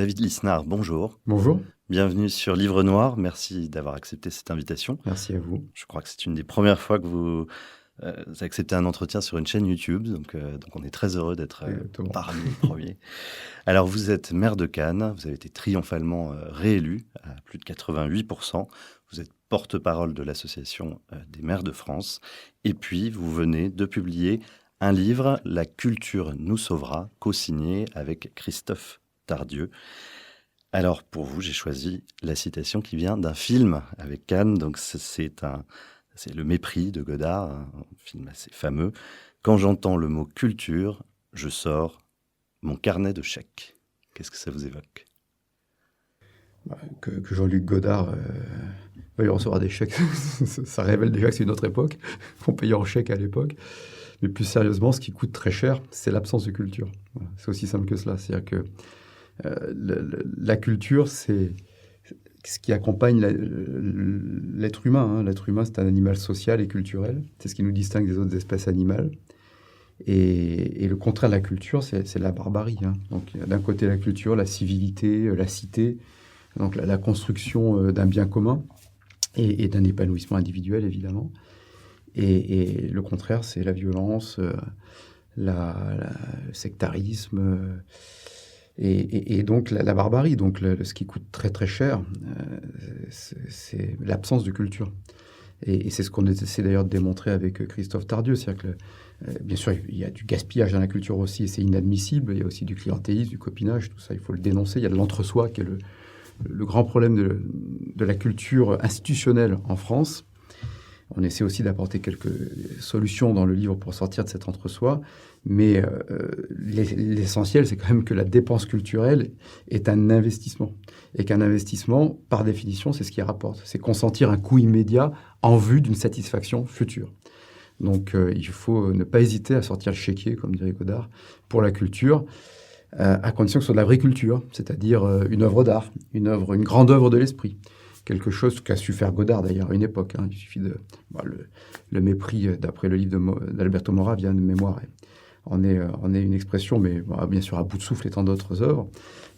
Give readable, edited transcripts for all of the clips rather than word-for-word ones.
David Lisnard, bonjour. Bonjour, Bienvenue sur Livre Noir. Merci d'avoir accepté cette invitation. merci à vous. Je crois que c'est une des premières fois que vous acceptez un entretien sur une chaîne YouTube. Donc on est très heureux d'être Exactement. parmi les premiers. Alors, vous êtes maire de Cannes. Vous avez été triomphalement réélu à plus de 88%. Vous êtes porte-parole de l'Association des maires de France. Et puis, vous venez de publier un livre, La culture nous sauvera, co-signé avec Christophe Tardieu. Alors, pour vous, j'ai choisi la citation qui vient d'un film avec Cannes. Donc, c'est Le Mépris de Godard, un film assez fameux. Quand j'entends le mot culture, je sors mon carnet de chèques. Qu'est-ce que ça vous évoque? Que Jean-Luc Godard veuille recevoir des chèques, ça révèle déjà que c'est une autre époque. On payait en chèques à l'époque. Mais plus sérieusement, ce qui coûte très cher, c'est l'absence de culture. Voilà, c'est aussi simple que cela. C'est-à-dire que la culture, c'est ce qui accompagne l'être humain. Hein. L'être humain, c'est un animal social et culturel. C'est ce qui nous distingue des autres espèces animales. Et le contraire de la culture, c'est la barbarie. Hein. Donc, d'un côté, la culture, la civilité, la cité, donc la construction d'un bien commun et d'un épanouissement individuel, évidemment. Et le contraire, c'est la violence, le sectarisme et donc la barbarie. Donc, ce qui coûte très, très cher, c'est l'absence de culture. Et c'est ce qu'on essaie d'ailleurs de démontrer avec Christophe Tardieu. C'est-à-dire que, bien sûr, il y a du gaspillage dans la culture aussi, et c'est inadmissible. Il y a aussi du clientélisme, du copinage, tout ça, il faut le dénoncer. Il y a de l'entre-soi qui est le grand problème de la culture institutionnelle en France. On essaie aussi d'apporter quelques solutions dans le livre pour sortir de cet entre-soi. Mais l'essentiel, c'est quand même que la dépense culturelle est un investissement. Et qu'un investissement, par définition, c'est ce qui rapporte. C'est consentir un coût immédiat en vue d'une satisfaction future. Donc, il faut ne pas hésiter à sortir le chéquier, comme dirait Godard, pour la culture, à condition que ce soit de la vraie culture, c'est-à-dire une œuvre d'art, une grande œuvre de l'esprit. Quelque chose qu'a su faire Godard, d'ailleurs, à une époque. Hein. Il suffit de... le mépris, d'après le livre d'Alberto Mora, vient de mémoire. On est une expression, mais bien sûr, à bout de souffle et tant d'autres œuvres.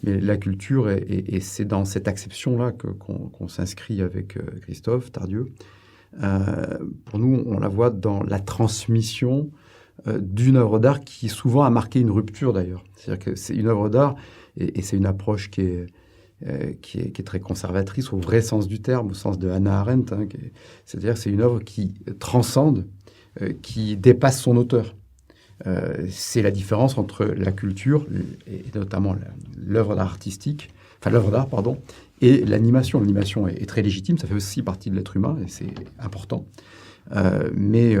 Mais la culture, et c'est dans cette acception-là qu'on s'inscrit avec Christophe Tardieu. Pour nous, on la voit dans la transmission d'une œuvre d'art qui souvent a marqué une rupture, d'ailleurs. C'est-à-dire que c'est une œuvre d'art, et c'est une approche qui est très conservatrice au vrai sens du terme, au sens de Hannah Arendt. Hein, c'est-à-dire que c'est une œuvre qui transcende, qui dépasse son auteur. C'est la différence entre la culture, et notamment l'œuvre d'art artistique, enfin l'œuvre d'art, pardon, et l'animation. L'animation est très légitime, ça fait aussi partie de l'être humain, et c'est important. Mais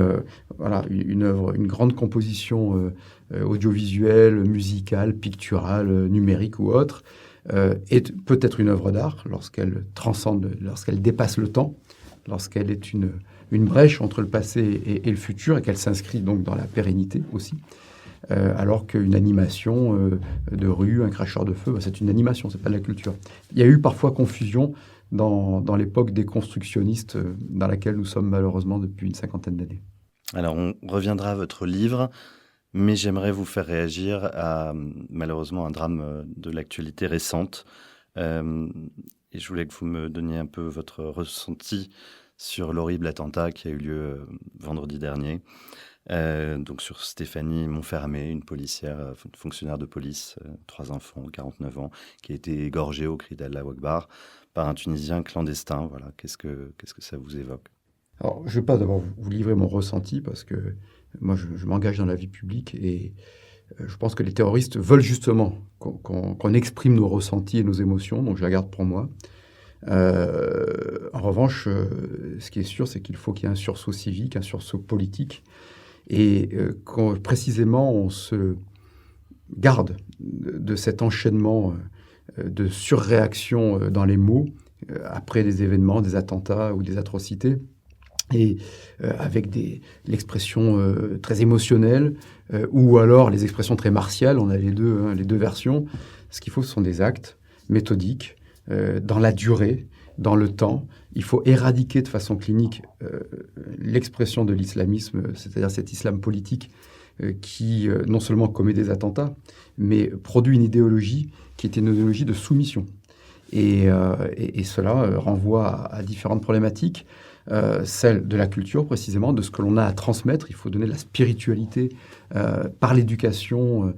voilà, une grande composition audiovisuelle, musicale, picturale, numérique ou autre, peut être une œuvre d'art lorsqu'elle transcende, lorsqu'elle dépasse le temps, lorsqu'elle est une brèche entre le passé et le futur et qu'elle s'inscrit donc dans la pérennité aussi. Alors qu'une animation de rue, un cracheur de feu, c'est une animation, c'est pas de la culture. Il y a eu parfois confusion dans l'époque déconstructionniste dans laquelle nous sommes malheureusement depuis une 50aine d'années. Alors, on reviendra à votre livre, mais j'aimerais vous faire réagir à, malheureusement, un drame de l'actualité récente. Et je voulais que vous me donniez un peu votre ressenti sur l'horrible attentat qui a eu lieu vendredi dernier. Donc sur Stéphanie Monfermé, une policière, fonctionnaire de police, 3 enfants, 49 ans, qui a été égorgée au cri d'Allahu Akbar par un Tunisien clandestin. Voilà, qu'est-ce que ça vous évoque? Alors, je ne vais pas d'abord vous livrer mon ressenti parce que moi, je m'engage dans la vie publique et je pense que les terroristes veulent justement qu'on exprime nos ressentis et nos émotions, donc je la garde pour moi. En revanche, ce qui est sûr, c'est qu'il faut qu'il y ait un sursaut civique, un sursaut politique, et précisément on se garde de cet enchaînement de surréaction dans les mots après des événements, des attentats ou des atrocités, et avec l'expression très émotionnelle ou alors les expressions très martiales. On a les deux versions. Ce qu'il faut, ce sont des actes méthodiques, dans la durée, dans le temps. Il faut éradiquer de façon clinique l'expression de l'islamisme, c'est-à-dire cet islam politique qui non seulement commet des attentats, mais produit une idéologie qui était une idéologie de soumission. Et cela renvoie à différentes problématiques. Celle de la culture précisément, de ce que l'on a à transmettre. Il faut donner de la spiritualité par l'éducation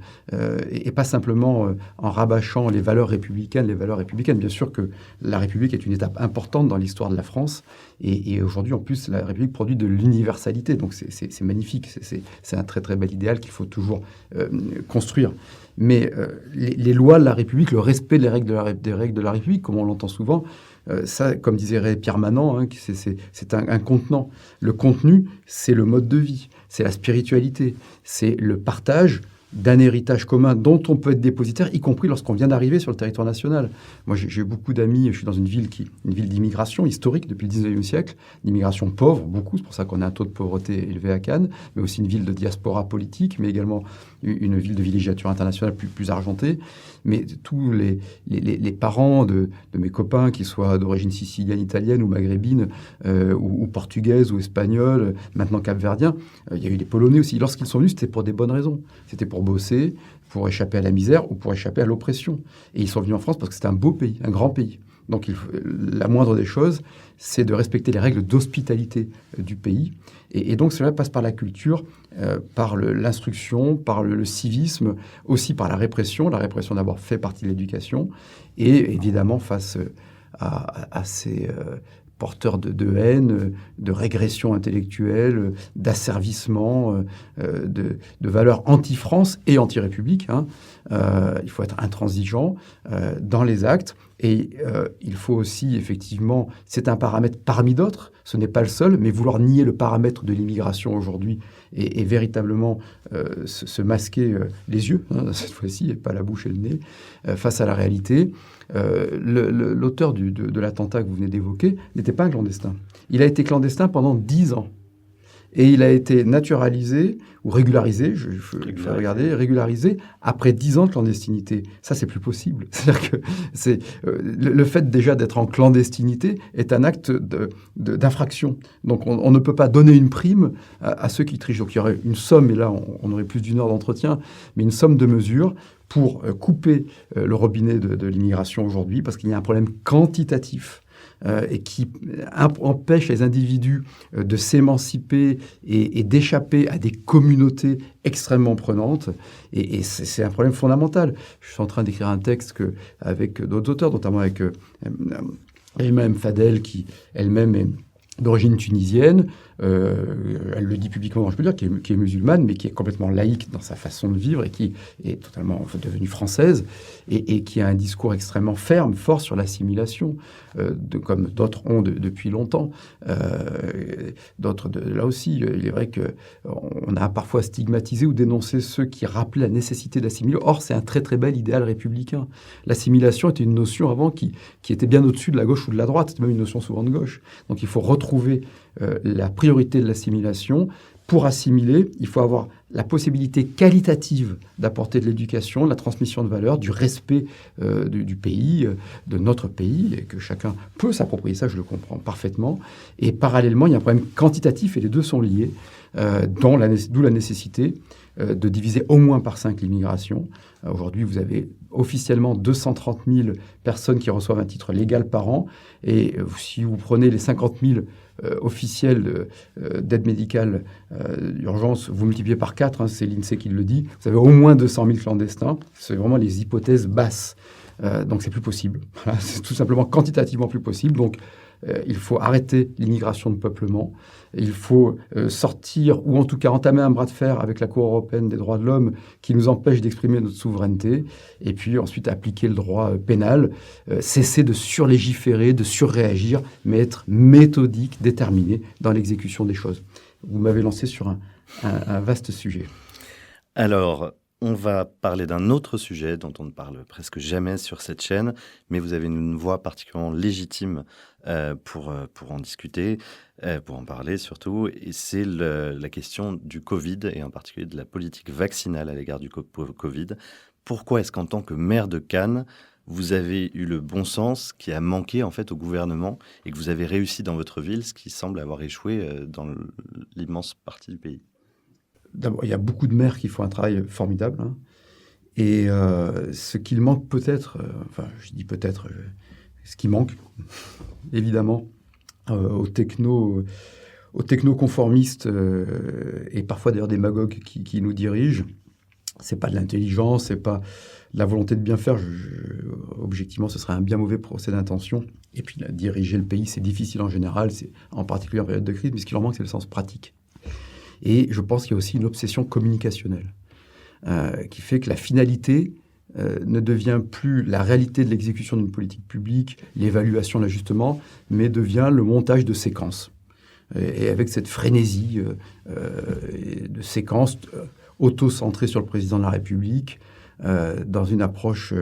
et pas simplement en rabâchant les valeurs républicaines. Les valeurs républicaines, bien sûr que la République est une étape importante dans l'histoire de la France et aujourd'hui en plus la République produit de l'universalité, donc c'est magnifique, c'est un très très bel idéal qu'il faut toujours construire. Mais les lois de la République, le respect des règles de la République, comme on l'entend souvent, ça, comme disait Pierre Manant, hein, c'est un contenant. Le contenu, c'est le mode de vie, c'est la spiritualité, c'est le partage d'un héritage commun dont on peut être dépositaire, y compris lorsqu'on vient d'arriver sur le territoire national. Moi, j'ai beaucoup d'amis, je suis dans une ville d'immigration historique depuis le 19e siècle, d'immigration pauvre, beaucoup, c'est pour ça qu'on a un taux de pauvreté élevé à Cannes, mais aussi une ville de diaspora politique, mais également une ville de villégiature internationale plus argentée. Mais tous les parents de mes copains, qu'ils soient d'origine sicilienne, italienne ou maghrébine, ou portugaise ou espagnole, maintenant capverdiens, il y a eu des Polonais aussi. Lorsqu'ils sont venus, c'était pour des bonnes raisons. C'était pour bosser, pour échapper à la misère ou pour échapper à l'oppression. Et ils sont venus en France parce que c'était un beau pays, un grand pays. Donc la moindre des choses, c'est de respecter les règles d'hospitalité du pays. Et donc cela passe par la culture, par l'instruction, par le civisme, aussi par la répression. La répression d'abord fait partie de l'éducation. Et évidemment face à ces porteurs de haine, de régression intellectuelle, d'asservissement, de valeurs anti-France et anti-République. Hein. Il faut être intransigeant dans les actes. Et il faut aussi, effectivement, c'est un paramètre parmi d'autres, ce n'est pas le seul, mais vouloir nier le paramètre de l'immigration aujourd'hui et véritablement se masquer les yeux, hein, cette fois-ci, et pas la bouche et le nez, face à la réalité. L'auteur de l'attentat que vous venez d'évoquer n'était pas un clandestin. Il a été clandestin pendant 10 ans. Et il a été naturalisé ou régularisé, régularisé après 10 ans de clandestinité. Ça, c'est plus possible. C'est-à-dire que le fait déjà d'être en clandestinité est un acte d'infraction. Donc, on ne peut pas donner une prime à ceux qui trichent. Donc, il y aurait une somme, et là, on aurait plus d'une heure d'entretien, mais une somme de mesures pour couper le robinet de l'immigration aujourd'hui, parce qu'il y a un problème quantitatif et qui empêche les individus de s'émanciper et d'échapper à des communautés extrêmement prenantes. Et c'est un problème fondamental. Je suis en train d'écrire un texte avec d'autres auteurs, notamment avec Rima M. Fadel, qui elle-même est d'origine tunisienne. Elle le dit publiquement, je peux dire, qui est musulmane, mais qui est complètement laïque dans sa façon de vivre et qui est totalement devenue française et qui a un discours extrêmement ferme, fort sur l'assimilation, comme d'autres ont depuis longtemps. D'autres, là aussi, il est vrai qu'on a parfois stigmatisé ou dénoncé ceux qui rappelaient la nécessité d'assimiler. Or, c'est un très très bel idéal républicain. L'assimilation était une notion avant qui était bien au-dessus de la gauche ou de la droite. C'était même une notion souvent de gauche. Donc il faut retrouver la priorité de l'assimilation. Pour assimiler, il faut avoir la possibilité qualitative d'apporter de l'éducation, de la transmission de valeurs, du respect du pays, de notre pays, et que chacun peut s'approprier ça, je le comprends parfaitement. Et parallèlement, il y a un problème quantitatif, et les deux sont liés, d'où la nécessité de diviser au moins par 5 l'immigration. Aujourd'hui, vous avez officiellement 230 000 personnes qui reçoivent un titre légal par an. Et si vous prenez les 50 000 officiels d'aide médicale d'urgence, vous multipliez par 4, hein, c'est l'INSEE qui le dit, vous avez au moins 200 000 clandestins. C'est vraiment les hypothèses basses. Donc c'est plus possible. Voilà, c'est tout simplement quantitativement plus possible. Donc il faut arrêter l'immigration de peuplement. Il faut sortir, ou en tout cas entamer un bras de fer avec la Cour européenne des droits de l'homme qui nous empêche d'exprimer notre souveraineté. Et puis ensuite appliquer le droit pénal, cesser de surlégiférer, de surréagir, mais être méthodique, déterminé dans l'exécution des choses. Vous m'avez lancé sur un vaste sujet. Alors, on va parler d'un autre sujet dont on ne parle presque jamais sur cette chaîne, mais vous avez une voix particulièrement légitime pour en discuter, pour en parler surtout, et c'est la question du Covid, et en particulier de la politique vaccinale à l'égard du Covid. Pourquoi est-ce qu'en tant que maire de Cannes, vous avez eu le bon sens qui a manqué en fait au gouvernement et que vous avez réussi dans votre ville, ce qui semble avoir échoué dans l'immense partie du pays? d'abord, il y a beaucoup de maires qui font un travail formidable, hein. Et ce qu'il manque peut-être, enfin, je dis peut-être, ce qui manque, évidemment, aux techno-conformistes et parfois d'ailleurs démagogues qui nous dirigent, c'est pas de l'intelligence, c'est pas de la volonté de bien faire. Objectivement, ce serait un bien mauvais procès d'intention. Et puis, diriger le pays, c'est difficile en général, c'est en particulier en période de crise, mais ce qui leur manque, c'est le sens pratique. Et je pense qu'il y a aussi une obsession communicationnelle qui fait que la finalité ne devient plus la réalité de l'exécution d'une politique publique, l'évaluation, l'ajustement, mais devient le montage de séquences. Et avec cette frénésie de séquences auto-centrées sur le président de la République, dans une approche,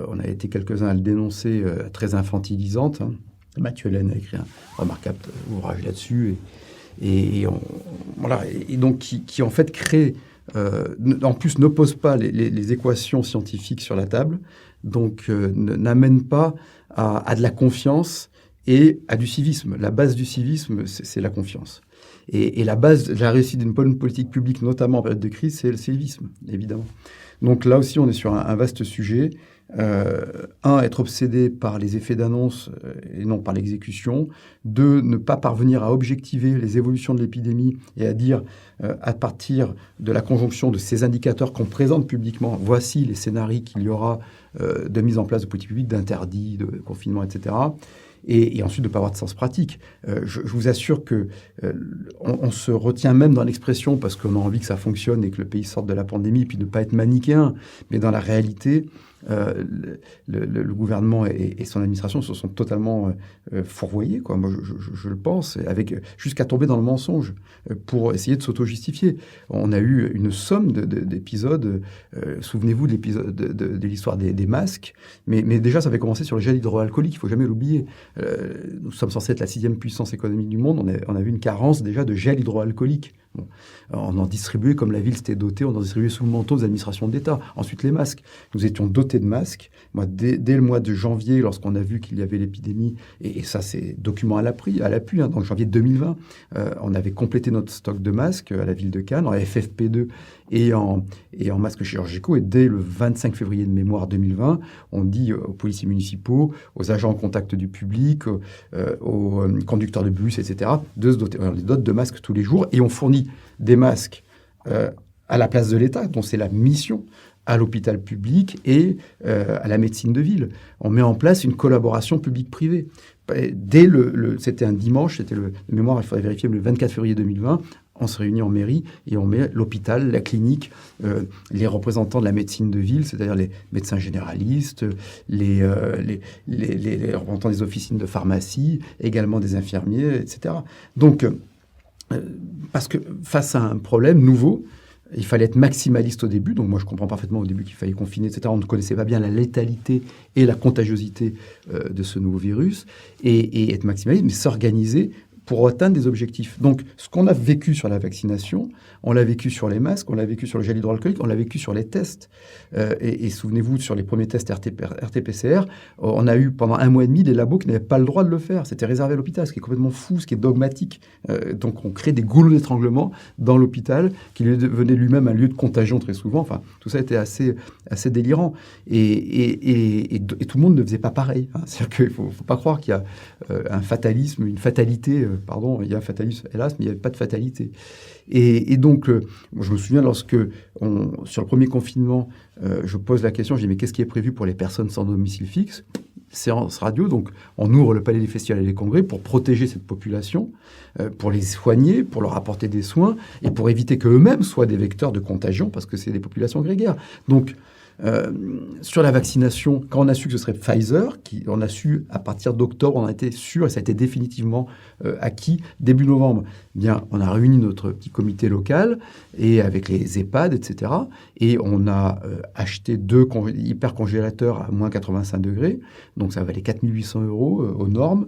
on a été quelques-uns à le dénoncer, très infantilisante, hein. Mathieu Laine a écrit un remarquable ouvrage là-dessus. Voilà. Et donc qui en fait crée, en plus n'oppose pas les équations scientifiques sur la table, donc n'amène pas à de la confiance et à du civisme. La base du civisme, c'est la confiance. Et la base de la réussite d'une bonne politique publique, notamment en période de crise, c'est le civisme, évidemment. Donc là aussi, on est sur un vaste sujet. Être obsédé par les effets d'annonce et non par l'exécution. 2, ne pas parvenir à objectiver les évolutions de l'épidémie et à dire, à partir de la conjonction de ces indicateurs qu'on présente publiquement, voici les scénarios qu'il y aura de mise en place de politiques publiques, d'interdits, de confinement, etc. Et ensuite de ne pas avoir de sens pratique. Je vous assure que on se retient même dans l'expression parce qu'on a envie que ça fonctionne et que le pays sorte de la pandémie, puis de ne pas être manichéen. Mais dans la réalité, le gouvernement et son administration se sont totalement fourvoyés, quoi. Moi, je le pense, jusqu'à tomber dans le mensonge pour essayer de s'auto-justifier. On a eu une somme d'épisodes. Souvenez-vous de l'histoire des masques. Mais déjà, ça avait commencé sur le gel hydroalcoolique. Il ne faut jamais l'oublier. Nous sommes censés être la 6e puissance économique du monde. On a vu une carence déjà de gel hydroalcoolique. Bon. On en distribuait, comme la ville s'était dotée, on en distribuait sous le manteau des administrations d'État. Ensuite, les masques. Nous étions dotés de masques. Moi, dès le mois de janvier, lorsqu'on a vu qu'il y avait l'épidémie, et ça, c'est document à l'appui, hein, donc janvier 2020, on avait complété notre stock de masques à la ville de Cannes, en FFP2 et en masques chirurgicaux. Et dès le 25 février de mémoire 2020, on dit aux policiers municipaux, aux agents en contact du public, aux conducteurs de bus, etc., de se doter. On les dote de masques tous les jours et on fournit des masques à la place de l'État, dont c'est la mission, à l'hôpital public et à la médecine de ville. On met en place une collaboration publique-privée. C'était un dimanche, c'était de mémoire, il faudrait vérifier, le 24 février 2020, on se réunit en mairie et on met l'hôpital, la clinique, les représentants de la médecine de ville, c'est-à-dire les médecins généralistes, les représentants des officines de pharmacie, également des infirmiers, etc. Donc, parce que face à un problème nouveau, il fallait être maximaliste au début. Donc moi, je comprends parfaitement au début qu'il fallait confiner, etc. On ne connaissait pas bien la létalité et la contagiosité de ce nouveau virus. Et être maximaliste, mais s'organiser pour atteindre des objectifs. Donc, ce qu'on a vécu sur la vaccination, on l'a vécu sur les masques, on l'a vécu sur le gel hydroalcoolique, on l'a vécu sur les tests. Et souvenez-vous, sur les premiers tests RT-PCR, on a eu pendant 1 mois et demi des labos qui n'avaient pas le droit de le faire. C'était réservé à l'hôpital, ce qui est complètement fou, ce qui est dogmatique. Donc, on crée des goulots d'étranglement dans l'hôpital, qui devenait lui-même un lieu de contagion très souvent. Enfin, tout ça était assez délirant. Et tout le monde ne faisait pas pareil, hein. C'est-à-dire qu'il ne faut pas croire qu'il y a un fatalisme, une fatalité. Pardon, il y a un fatalisme, hélas, mais il n'y avait pas de fatalité. Et donc, je me souviens, sur le premier confinement, je pose la question, je dis, mais qu'est-ce qui est prévu pour les personnes sans domicile fixe ? Séance radio, donc on ouvre le palais des festivals et des congrès pour protéger cette population, pour les soigner, pour leur apporter des soins, et pour éviter qu'eux-mêmes soient des vecteurs de contagion, parce que c'est des populations grégaires. Donc, sur la vaccination, quand on a su que ce serait Pfizer, on a su à partir d'octobre, on a été sûr, et ça a été définitivement acquis début novembre. Bien, on a réuni notre petit comité local et avec les EHPAD, etc. Et on a acheté 2 hypercongélateurs à moins 85 degrés. Donc, ça valait 4 800 € aux normes.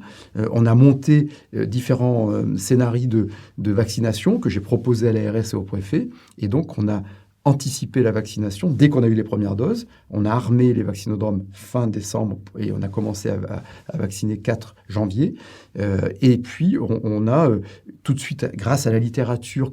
On a monté différents scénarios de vaccination que j'ai proposés à l'ARS et au préfet. Et donc, on a anticiper la vaccination dès qu'on a eu les premières doses. On a armé les vaccinodromes fin décembre et on a commencé à vacciner 4 janvier. Et puis, on a tout de suite, grâce à la littérature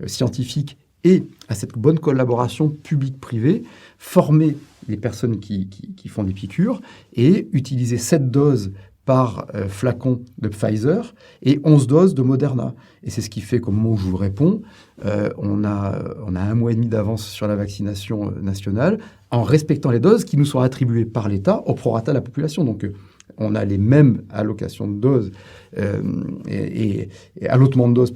scientifique et à cette bonne collaboration publique-privée, former les personnes qui font des piqûres et utiliser 7 doses par flacon de Pfizer et 11 doses de Moderna. Et c'est ce qui fait qu'au moment où je vous réponds, on a 1 mois et demi d'avance sur la vaccination nationale en respectant les doses qui nous sont attribuées par l'État au prorata de la population. Donc, on a les mêmes allocations de doses et allotement de doses,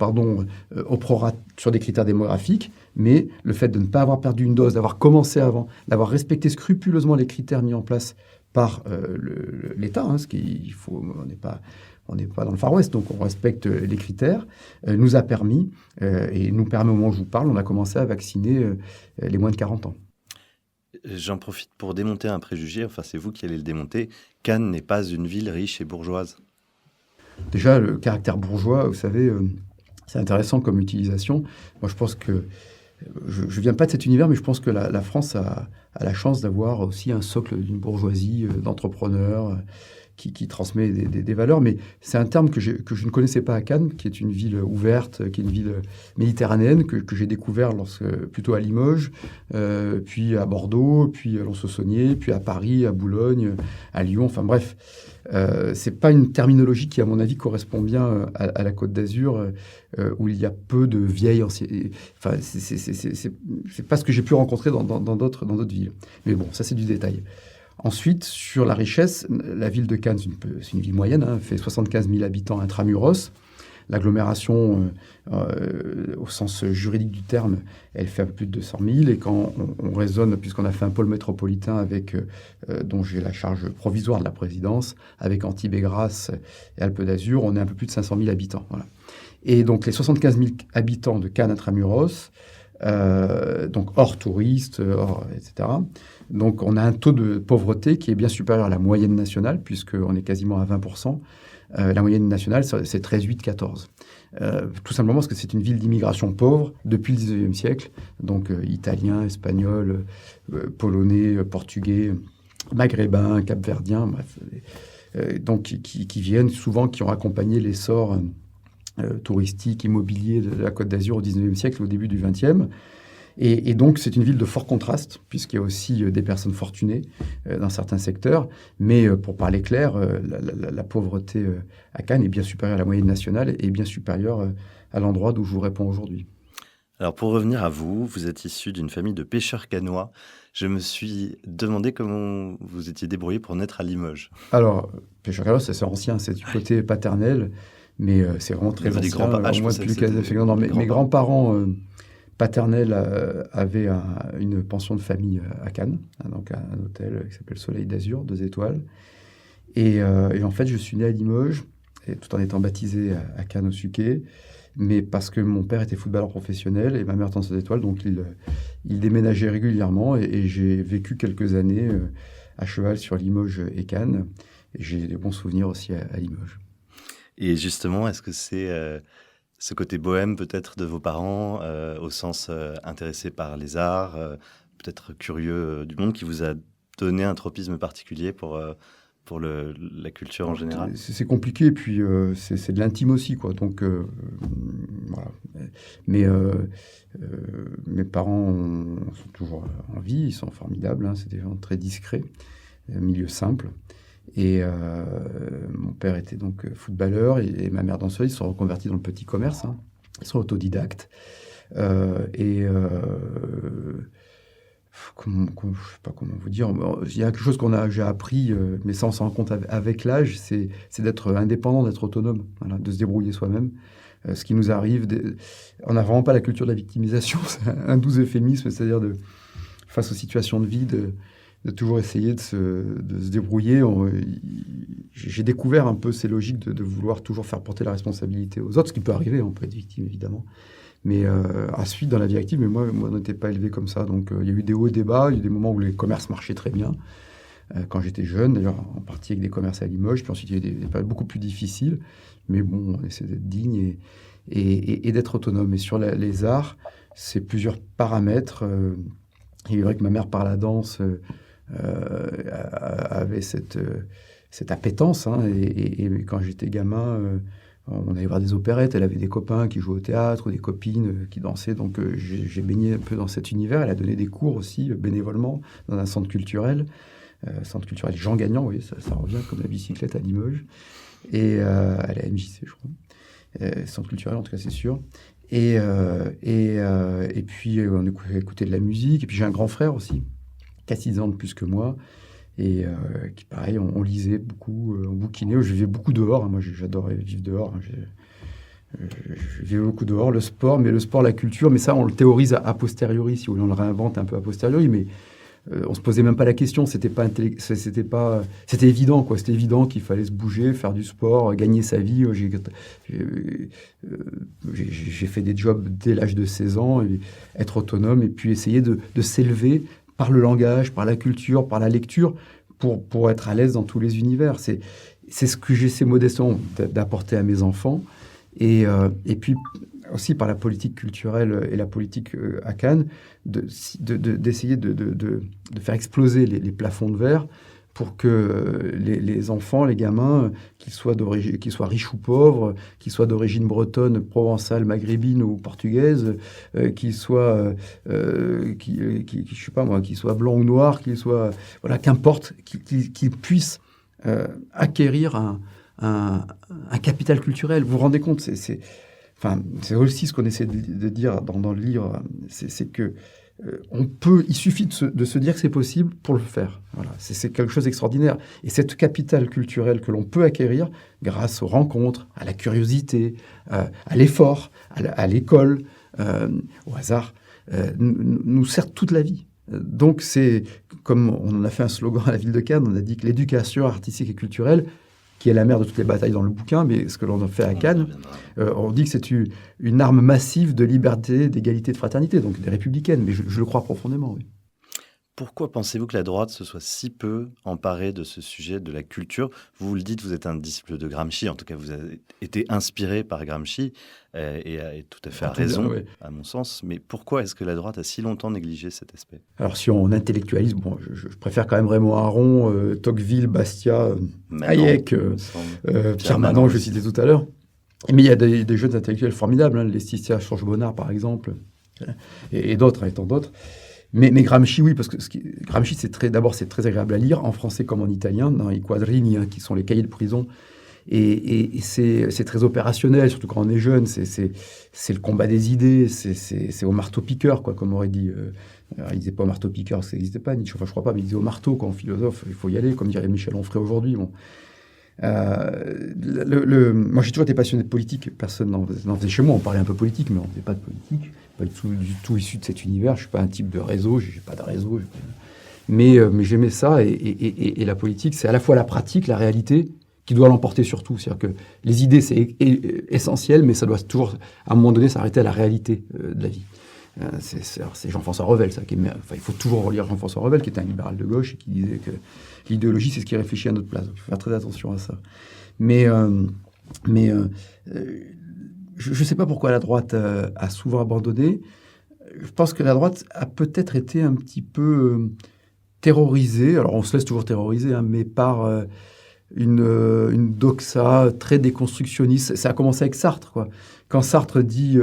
au prorata sur des critères démographiques, mais le fait de ne pas avoir perdu une dose, d'avoir commencé avant, d'avoir respecté scrupuleusement les critères mis en place par l'État, ce qu'il faut, on n'est pas dans le Far West, donc on respecte les critères, nous a permis, et nous permet au moment où je vous parle, on a commencé à vacciner les moins de 40 ans. J'en profite pour démonter un préjugé, enfin c'est vous qui allez le démonter. Cannes n'est pas une ville riche et bourgeoise. Déjà, le caractère bourgeois, vous savez, c'est intéressant comme utilisation. Moi, je pense que, je ne viens pas de cet univers, mais je pense que la France a la chance d'avoir aussi un socle d'une bourgeoisie d'entrepreneurs qui transmet des valeurs. Mais c'est un terme que je ne connaissais pas à Cannes, qui est une ville ouverte, qui est une ville méditerranéenne, que j'ai découvert plutôt à Limoges, puis à Bordeaux, puis à Lons-le-Saunier, puis à Paris, à Boulogne, à Lyon, enfin bref. C'est pas une terminologie qui, à mon avis, correspond bien à la Côte d'Azur, où il y a peu de vieilles anciennes. Enfin, c'est pas ce que j'ai pu rencontrer dans d'autres villes. Mais bon, ça c'est du détail. Ensuite, sur la richesse, la ville de Cannes, c'est une ville moyenne, fait 75 000 habitants intramuros. L'agglomération, au sens juridique du terme, elle fait un peu plus de 200 000. Et quand on raisonne, puisqu'on a fait un pôle métropolitain dont j'ai la charge provisoire de la présidence, avec Antibes et Grasse et Alpes d'Azur, on est un peu plus de 500 000 habitants. Voilà. Et donc les 75 000 habitants de Cannes intramuros, donc hors touristes, etc. Donc on a un taux de pauvreté qui est bien supérieur à la moyenne nationale, puisqu'on est quasiment à 20%. La moyenne nationale, c'est 13,8-14. Tout simplement parce que c'est une ville d'immigration pauvre depuis le 19e siècle, donc italiens, espagnols, polonais, portugais, maghrébins, capverdiens, bref, donc qui viennent souvent, qui ont accompagné l'essor touristique, immobilier de la Côte d'Azur au 19e siècle, au début du 20e. Et donc, c'est une ville de fort contraste, puisqu'il y a aussi des personnes fortunées dans certains secteurs. Mais pour parler clair, la pauvreté à Cannes est bien supérieure à la moyenne nationale et bien supérieure à l'endroit d'où je vous réponds aujourd'hui. Alors, pour revenir à vous, vous êtes issu d'une famille de pêcheurs cannois. Je me suis demandé comment vous étiez débrouillé pour naître à Limoges. Alors, pêcheurs cannois, c'est ancien, c'est du côté paternel, mais c'est vraiment très ancien. Au moins depuis mes grands-parents... paternel avait une pension de famille à Cannes, donc un hôtel qui s'appelle Soleil d'Azur, 2 étoiles. Et en fait, je suis né à Limoges, tout en étant baptisé à Cannes au Suquet, mais parce que mon père était footballeur professionnel et ma mère dans 2 étoiles, donc il déménageait régulièrement et j'ai vécu quelques années à cheval sur Limoges et Cannes. Et j'ai des bons souvenirs aussi à Limoges. Et justement, est-ce que c'est... ce côté bohème peut-être de vos parents, au sens intéressé par les arts, peut-être curieux du monde, qui vous a donné un tropisme particulier pour la culture en général? C'est compliqué, et puis c'est de l'intime aussi, quoi. Donc, voilà. Mais mes parents sont toujours en vie, ils sont formidables, c'est des gens très discrets, milieu simple. Et mon père était donc footballeur et ma mère danseuse. Ils sont reconvertis dans le petit commerce. Ils sont autodidactes. Je ne sais pas comment vous dire. Il y a quelque chose j'ai appris, mais ça on s'en rend compte avec l'âge, c'est d'être indépendant, d'être autonome, voilà, de se débrouiller soi-même. Ce qui nous arrive, on n'a vraiment pas la culture de la victimisation, c'est un doux euphémisme, c'est-à-dire face aux situations de vie, de toujours essayer de se débrouiller. J'ai découvert un peu ces logiques de vouloir toujours faire porter la responsabilité aux autres, ce qui peut arriver, on peut être victime évidemment. Mais ensuite, dans la vie active, mais moi on n'était pas élevé comme ça. Donc il y a eu des hauts et des bas, il y a eu des moments où les commerces marchaient très bien, quand j'étais jeune, d'ailleurs en partie avec des commerces à Limoges, puis ensuite il y a eu des périodes beaucoup plus difficiles. Mais bon, on essaie d'être digne et d'être autonome. Et sur les arts, c'est plusieurs paramètres. Il est vrai que ma mère, par la danse, avait cette appétence. Et quand j'étais gamin, on allait voir des opérettes, elle avait des copains qui jouaient au théâtre, ou des copines qui dansaient, donc j'ai baigné un peu dans cet univers. Elle a donné des cours aussi, bénévolement, dans un centre culturel Jean Gagnon, oui, ça revient comme la bicyclette à Limoges, et elle est à MJC, je crois, centre culturel en tout cas, c'est sûr. Et puis on écoutait de la musique, et puis j'ai un grand frère aussi, qui a 6 ans de plus que moi, et qui, pareil, on lisait beaucoup, on bouquinait. Je vivais beaucoup dehors, hein. Moi j'adorais vivre dehors, hein. Je vivais beaucoup dehors, le sport, la culture, mais ça on le théorise a posteriori, si vous voulez, on le réinvente un peu a posteriori, mais on se posait même pas la question, c'était évident, quoi. C'était évident qu'il fallait se bouger, faire du sport, gagner sa vie. J'ai fait des jobs dès l'âge de 16 ans, et être autonome, et puis essayer de s'élever par le langage, par la culture, par la lecture, pour être à l'aise dans tous les univers. C'est ce que j'essaie modestement d'apporter à mes enfants, et puis aussi par la politique culturelle et la politique à Cannes, d'essayer de faire exploser les plafonds de verre pour que les enfants, les gamins, qu'ils soient riches ou pauvres, qu'ils soient d'origine bretonne, provençale, maghrébine ou portugaise, qu'ils soient, je sais pas moi, qu'ils soient blancs ou noirs, voilà, qu'importe, qu'ils puissent acquérir un capital culturel. Vous vous rendez compte, c'est aussi ce qu'on essaie de dire dans le livre, c'est que il suffit de se dire que c'est possible pour le faire. Voilà, c'est quelque chose d'extraordinaire. Et cette capital culturel que l'on peut acquérir grâce aux rencontres, à la curiosité, à l'effort, à l'école, au hasard, nous sert toute la vie. Donc c'est, comme on en a fait un slogan à la ville de Cannes, on a dit que l'éducation artistique et culturelle, qui est la mère de toutes les batailles dans le bouquin, mais ce que l'on a fait à Cannes, on dit que c'est une arme massive de liberté, d'égalité, de fraternité, donc des républicaines, mais je le crois profondément, oui. Pourquoi pensez-vous que la droite se soit si peu emparée de ce sujet de la culture? Vous le dites, vous êtes un disciple de Gramsci, en tout cas vous avez été inspiré par Gramsci, et tout à fait à raison, ouais. À mon sens. Mais pourquoi est-ce que la droite a si longtemps négligé cet aspect? Alors si on intellectualise, bon, je préfère quand même Raymond Aron, Tocqueville, Bastia, Hayek, Pierre Manant, que je citais tout à l'heure. Mais il y a des jeunes intellectuels formidables, hein, Laetitia Georges-Bonnard par exemple, et d'autres, et tant d'autres. Mais Gramsci, oui, parce que Gramsci, c'est très agréable à lire, en français comme en italien, dans i quadrini, hein, qui sont les cahiers de prison. Et c'est très opérationnel, surtout quand on est jeune. C'est le combat des idées, c'est au marteau-piqueur, quoi, comme aurait dit. Il disait pas au marteau-piqueur, ça n'existait pas, Nietzsche, enfin je crois pas, mais il disait au marteau, quoi, en philosophe, il faut y aller, comme dirait Michel Onfray aujourd'hui. Bon. Moi, j'ai toujours été passionné de politique. Personne n'en faisait chez moi. On parlait un peu politique, mais on ne faisait pas de politique. Pas du tout issu de cet univers. Je ne suis pas un type de réseau. Je n'ai pas de réseau. Mais j'aimais ça. Et la politique, c'est à la fois la pratique, la réalité, qui doit l'emporter sur tout. C'est-à-dire que les idées, c'est essentiel, mais ça doit toujours, à un moment donné, s'arrêter à la réalité de la vie. C'est Jean-François Revel, ça. Il faut toujours relire Jean-François Revel, qui était un libéral de gauche et qui disait que l'idéologie, c'est ce qui réfléchit à notre place. Donc, il faut faire très attention à ça. Mais je ne sais pas pourquoi la droite a souvent abandonné. Je pense que la droite a peut-être été un petit peu terrorisée. Alors, on se laisse toujours terroriser, hein, mais par une doxa très déconstructionniste. Ça a commencé avec Sartre, quoi. Quand Sartre dit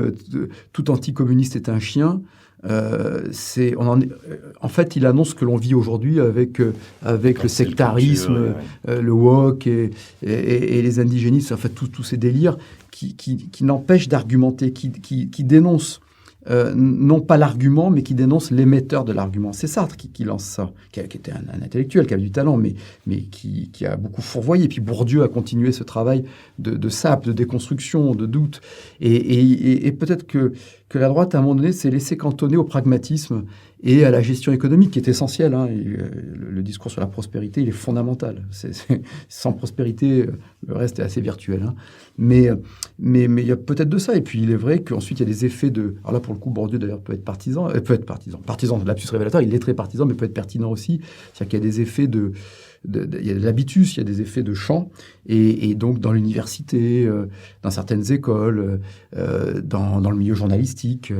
tout anticommuniste est un chien, en fait, il annonce ce que l'on vit aujourd'hui avec le sectarisme, le woke et les indigénistes, en fait, tous ces délires qui n'empêchent d'argumenter, qui dénoncent non pas l'argument, mais qui dénonce l'émetteur de l'argument. C'est Sartre qui lance ça, qui était un intellectuel, qui avait du talent, mais qui a beaucoup fourvoyé. Et puis Bourdieu a continué ce travail de sape, de déconstruction, de doute. Et peut-être que la droite, à un moment donné, s'est laissée cantonner au pragmatisme et à la gestion économique, qui est essentielle. Hein. Le discours sur la prospérité, il est fondamental. Sans prospérité, le reste est assez virtuel. Hein. Mais il y a peut-être de ça. Et puis, il est vrai qu'ensuite, il y a des effets de... Alors là, pour le coup, Bourdieu, d'ailleurs, peut être partisan, partisan de lapsus révélateur, il est très partisan, mais peut être pertinent aussi. C'est-à-dire qu'il y a des effets il y a de l'habitus, il y a des effets de champ, et donc dans l'université, dans certaines écoles, dans le milieu journalistique,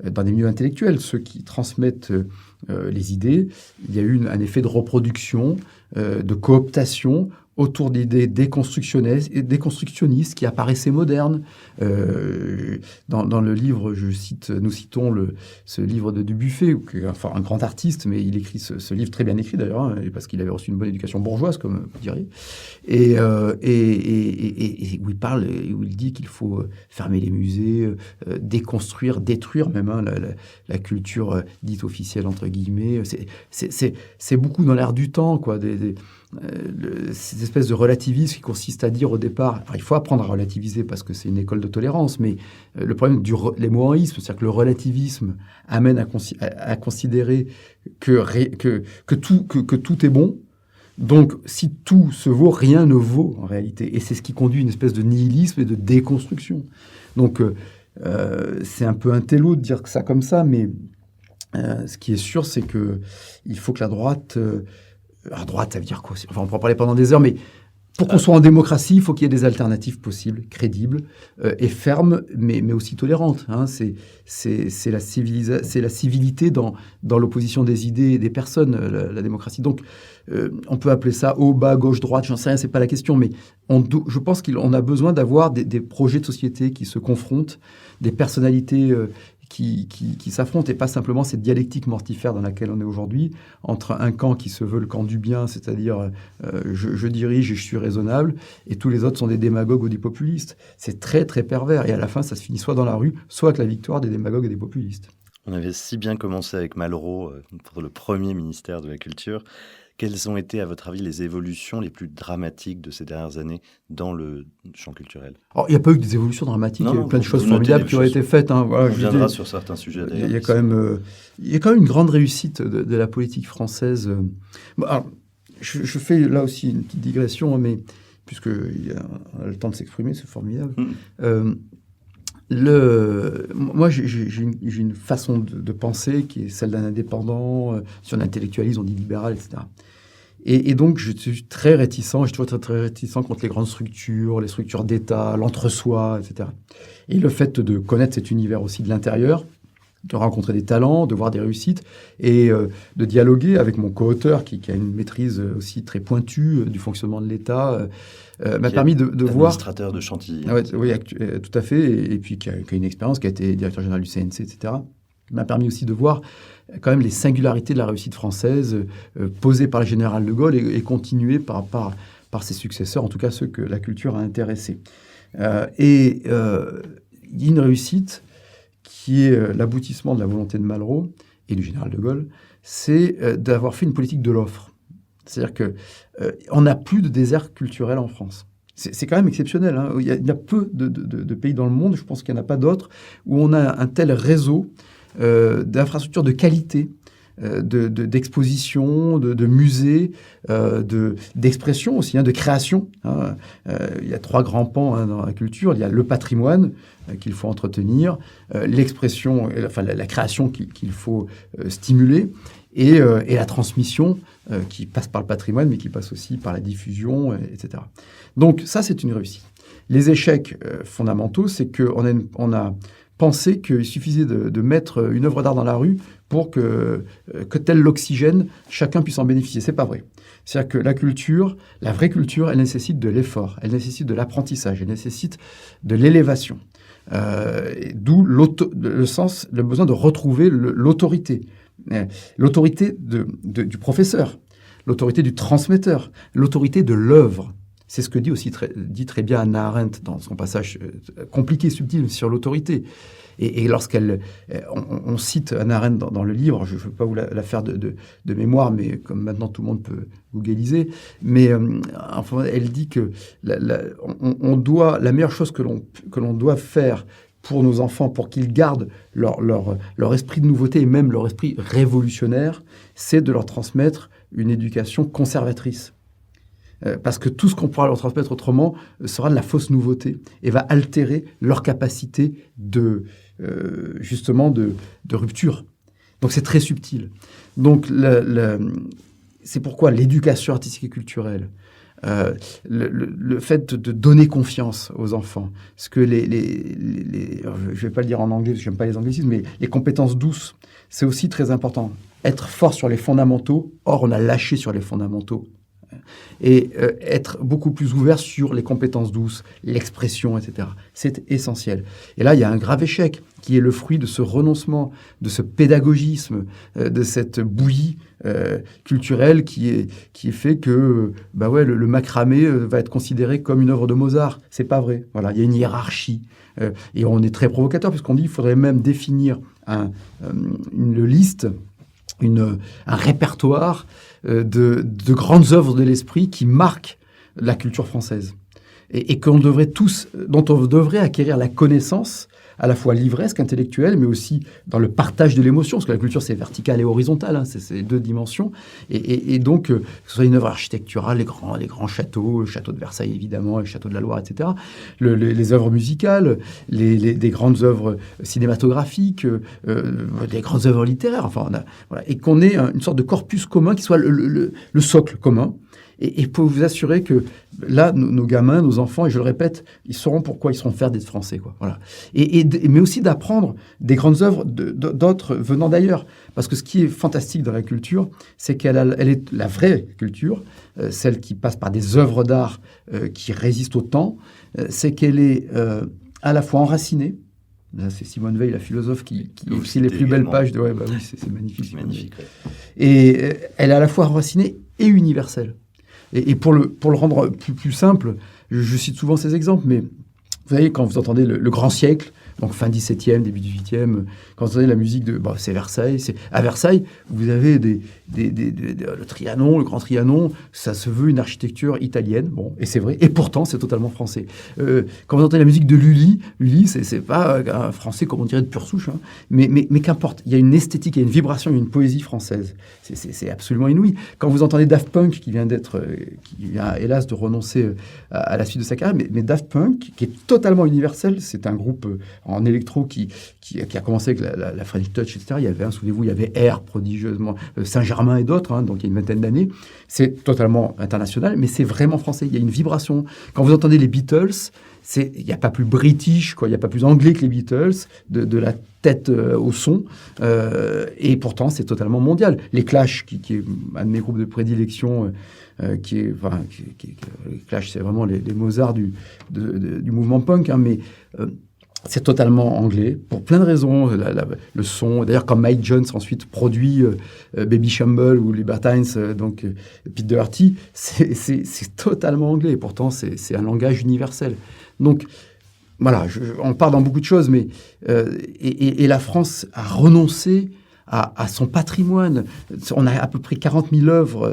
dans des milieux intellectuels, ceux qui transmettent les idées, il y a eu un effet de reproduction, de cooptation, autour d'idées déconstructionnistes qui apparaissaient modernes. Dans le livre, nous citons ce livre de Dubuffet, qui est un grand artiste, mais il écrit ce livre très bien écrit d'ailleurs, parce qu'il avait reçu une bonne éducation bourgeoise, comme vous diriez, et où il parle, où il dit qu'il faut fermer les musées, déconstruire, détruire même la culture dite officielle, entre guillemets. C'est beaucoup dans l'air du temps, quoi, cette espèce de relativisme qui consiste à dire au départ, il faut apprendre à relativiser parce que c'est une école de tolérance, mais le problème les mohaïsmes, c'est-à-dire que le relativisme amène à considérer que tout est bon. Donc, si tout se vaut, rien ne vaut en réalité. Et c'est ce qui conduit à une espèce de nihilisme et de déconstruction. Donc, c'est un peu un télo de dire ça comme ça, mais ce qui est sûr, c'est qu'il faut que la droite... à droite, ça veut dire quoi? On peut en parler pendant des heures, mais pour qu'on soit en démocratie, il faut qu'il y ait des alternatives possibles, crédibles et fermes, mais aussi tolérantes. C'est la civilité dans l'opposition des idées et des personnes, la démocratie. Donc, on peut appeler ça haut, bas, gauche, droite, j'en sais rien, c'est pas la question, mais je pense qu'on a besoin d'avoir des projets de société qui se confrontent, des personnalités qui s'affrontent, et pas simplement cette dialectique mortifère dans laquelle on est aujourd'hui, entre un camp qui se veut le camp du bien, c'est-à-dire je dirige et je suis raisonnable, et tous les autres sont des démagogues ou des populistes. C'est très, très pervers, et à la fin, ça se finit soit dans la rue, soit avec la victoire des démagogues et des populistes. On avait si bien commencé avec Malraux pour le premier ministère de la Culture. Quelles ont été, à votre avis, les évolutions les plus dramatiques de ces dernières années dans le champ culturel? Alors, il n'y a pas eu des évolutions dramatiques, il y a eu plein de choses formidables qui ont été faites. On reviendra sur certains sujets, d'ailleurs. Il y a quand même une grande réussite de la politique française. Alors, je fais là aussi une petite digression, mais puisqu'il a le temps de s'exprimer, c'est formidable. Moi, j'ai une façon de penser qui est celle d'un indépendant. Si on intellectualise, on dit libéral, etc. Et donc, je suis très réticent, je suis toujours très, très réticent contre les grandes structures, les structures d'État, l'entre-soi, etc. Et le fait de connaître cet univers aussi de l'intérieur, de rencontrer des talents, de voir des réussites, et de dialoguer avec mon co-auteur qui a une maîtrise aussi très pointue du fonctionnement de l'État, m'a permis de voir... Administrateur de Chantilly. Oui, tout à fait, et puis qui a une expérience, qui a été directeur général du CNC, etc. M'a permis aussi de voir quand même les singularités de la réussite française posées par le général de Gaulle et continuées par ses successeurs, en tout cas ceux que la culture a intéressés. Il y a une réussite qui est l'aboutissement de la volonté de Malraux et du général de Gaulle, c'est d'avoir fait une politique de l'offre. C'est-à-dire qu'on n'a plus de désert culturel en France. C'est quand même exceptionnel. Il y a peu de pays dans le monde, je pense qu'il n'y en a pas d'autres, où on a un tel réseau d'infrastructures de qualité, d'exposition, de musées, d'expression aussi, de création. Il y a 3 grands pans dans la culture. Il y a le patrimoine qu'il faut entretenir, l'expression, la création qu'il faut stimuler, et la transmission qui passe par le patrimoine, mais qui passe aussi par la diffusion, etc. Donc ça, c'est une réussite. Les échecs fondamentaux, c'est qu'on a pensé qu'il suffisait de mettre une œuvre d'art dans la rue pour que tel l'oxygène, chacun puisse en bénéficier. C'est pas vrai. C'est-à-dire que la culture, la vraie culture, elle nécessite de l'effort, elle nécessite de l'apprentissage, elle nécessite de l'élévation. D'où le besoin de retrouver l'autorité. L'autorité du professeur, l'autorité du transmetteur, l'autorité de l'œuvre. C'est ce que dit très bien Hannah Arendt dans son passage compliqué, subtil sur l'autorité. Et on cite Hannah Arendt dans le livre, je ne veux pas vous la faire de mémoire, mais comme maintenant tout le monde peut googliser, mais enfin, elle dit que la meilleure chose que l'on doit faire pour nos enfants, pour qu'ils gardent leur esprit de nouveauté et même leur esprit révolutionnaire, c'est de leur transmettre une éducation conservatrice. Parce que tout ce qu'on pourra leur transmettre autrement sera de la fausse nouveauté et va altérer leur capacité justement de rupture. Donc c'est très subtil. Donc c'est pourquoi l'éducation artistique et culturelle, le fait de donner confiance aux enfants, ce que je ne vais pas le dire en anglais parce que j'aime pas les anglicismes, mais les compétences douces, c'est aussi très important. Être fort sur les fondamentaux. Or, on a lâché sur les fondamentaux. et être beaucoup plus ouvert sur les compétences douces, l'expression, etc. C'est essentiel. Et là, il y a un grave échec qui est le fruit de ce renoncement, de ce pédagogisme, de cette bouillie culturelle qui fait que le macramé va être considéré comme une œuvre de Mozart. C'est pas vrai. Voilà, il y a une hiérarchie. Et on est très provocateur puisqu'on dit qu'il faudrait même définir une liste, un répertoire de grandes œuvres de l'esprit qui marquent la culture française. Et dont on devrait acquérir la connaissance, à la fois livresque, intellectuelle, mais aussi dans le partage de l'émotion, parce que la culture, c'est vertical et horizontal, c'est ces deux dimensions. Et donc, que ce soit une œuvre architecturale, les grands châteaux, le château de Versailles, évidemment, le château de la Loire, etc., les œuvres musicales, des grandes œuvres cinématographiques, des grandes œuvres littéraires, et qu'on ait une sorte de corpus commun qui soit le socle commun. Et pour vous assurer que là, nos gamins, nos enfants, et je le répète, ils sauront pourquoi ils seront fiers d'être français, quoi. Voilà. Mais aussi d'apprendre des grandes œuvres d'autres venant d'ailleurs. Parce que ce qui est fantastique dans la culture, c'est elle est la vraie culture, celle qui passe par des œuvres d'art qui résistent au temps, c'est qu'elle est à la fois enracinée. Là, c'est Simone Veil, la philosophe, qui écrit les plus belles pages de... oui, c'est magnifique. C'est magnifique. Et elle est à la fois enracinée et universelle. Et pour le rendre plus simple, je cite souvent ces exemples, mais vous savez, quand vous entendez le grand siècle, donc fin 17e, début 18e, quand vous entendez la musique c'est Versailles. À Versailles, vous avez le Trianon, le Grand Trianon, ça se veut une architecture italienne, et c'est vrai, et pourtant c'est totalement français. Quand vous entendez la musique de Lully, c'est pas un français comme on dirait de pure souche, mais qu'importe, il y a une esthétique, il y a une vibration, il y a une poésie française. C'est absolument inouï. Quand vous entendez Daft Punk, qui vient hélas de renoncer à la suite de sa carrière, mais Daft Punk, qui est totalement universel, c'est un groupe en électro qui a commencé avec la French Touch, etc. Il y avait souvenez-vous, il y avait Air, prodigieusement, Saint-Germain et d'autres, donc il y a une vingtaine d'années. C'est totalement international, mais c'est vraiment français. Il y a une vibration. Quand vous entendez les Beatles, il n'y a pas plus british, quoi. Il n'y a pas plus anglais que les Beatles, de la tête au son. Et pourtant, c'est totalement mondial. Les Clash, qui est un de mes groupes de prédilection, les Clash, c'est vraiment les Mozart du mouvement punk, mais... c'est totalement anglais, pour plein de raisons. Le son, d'ailleurs, quand Mike Jones ensuite produit Baby Shamble ou Libertines, donc Pete Doherty, c'est totalement anglais. Et pourtant, c'est un langage universel. Donc, voilà, on parle dans beaucoup de choses, mais... et la France a renoncé à son patrimoine. On a à peu près 40 000 œuvres,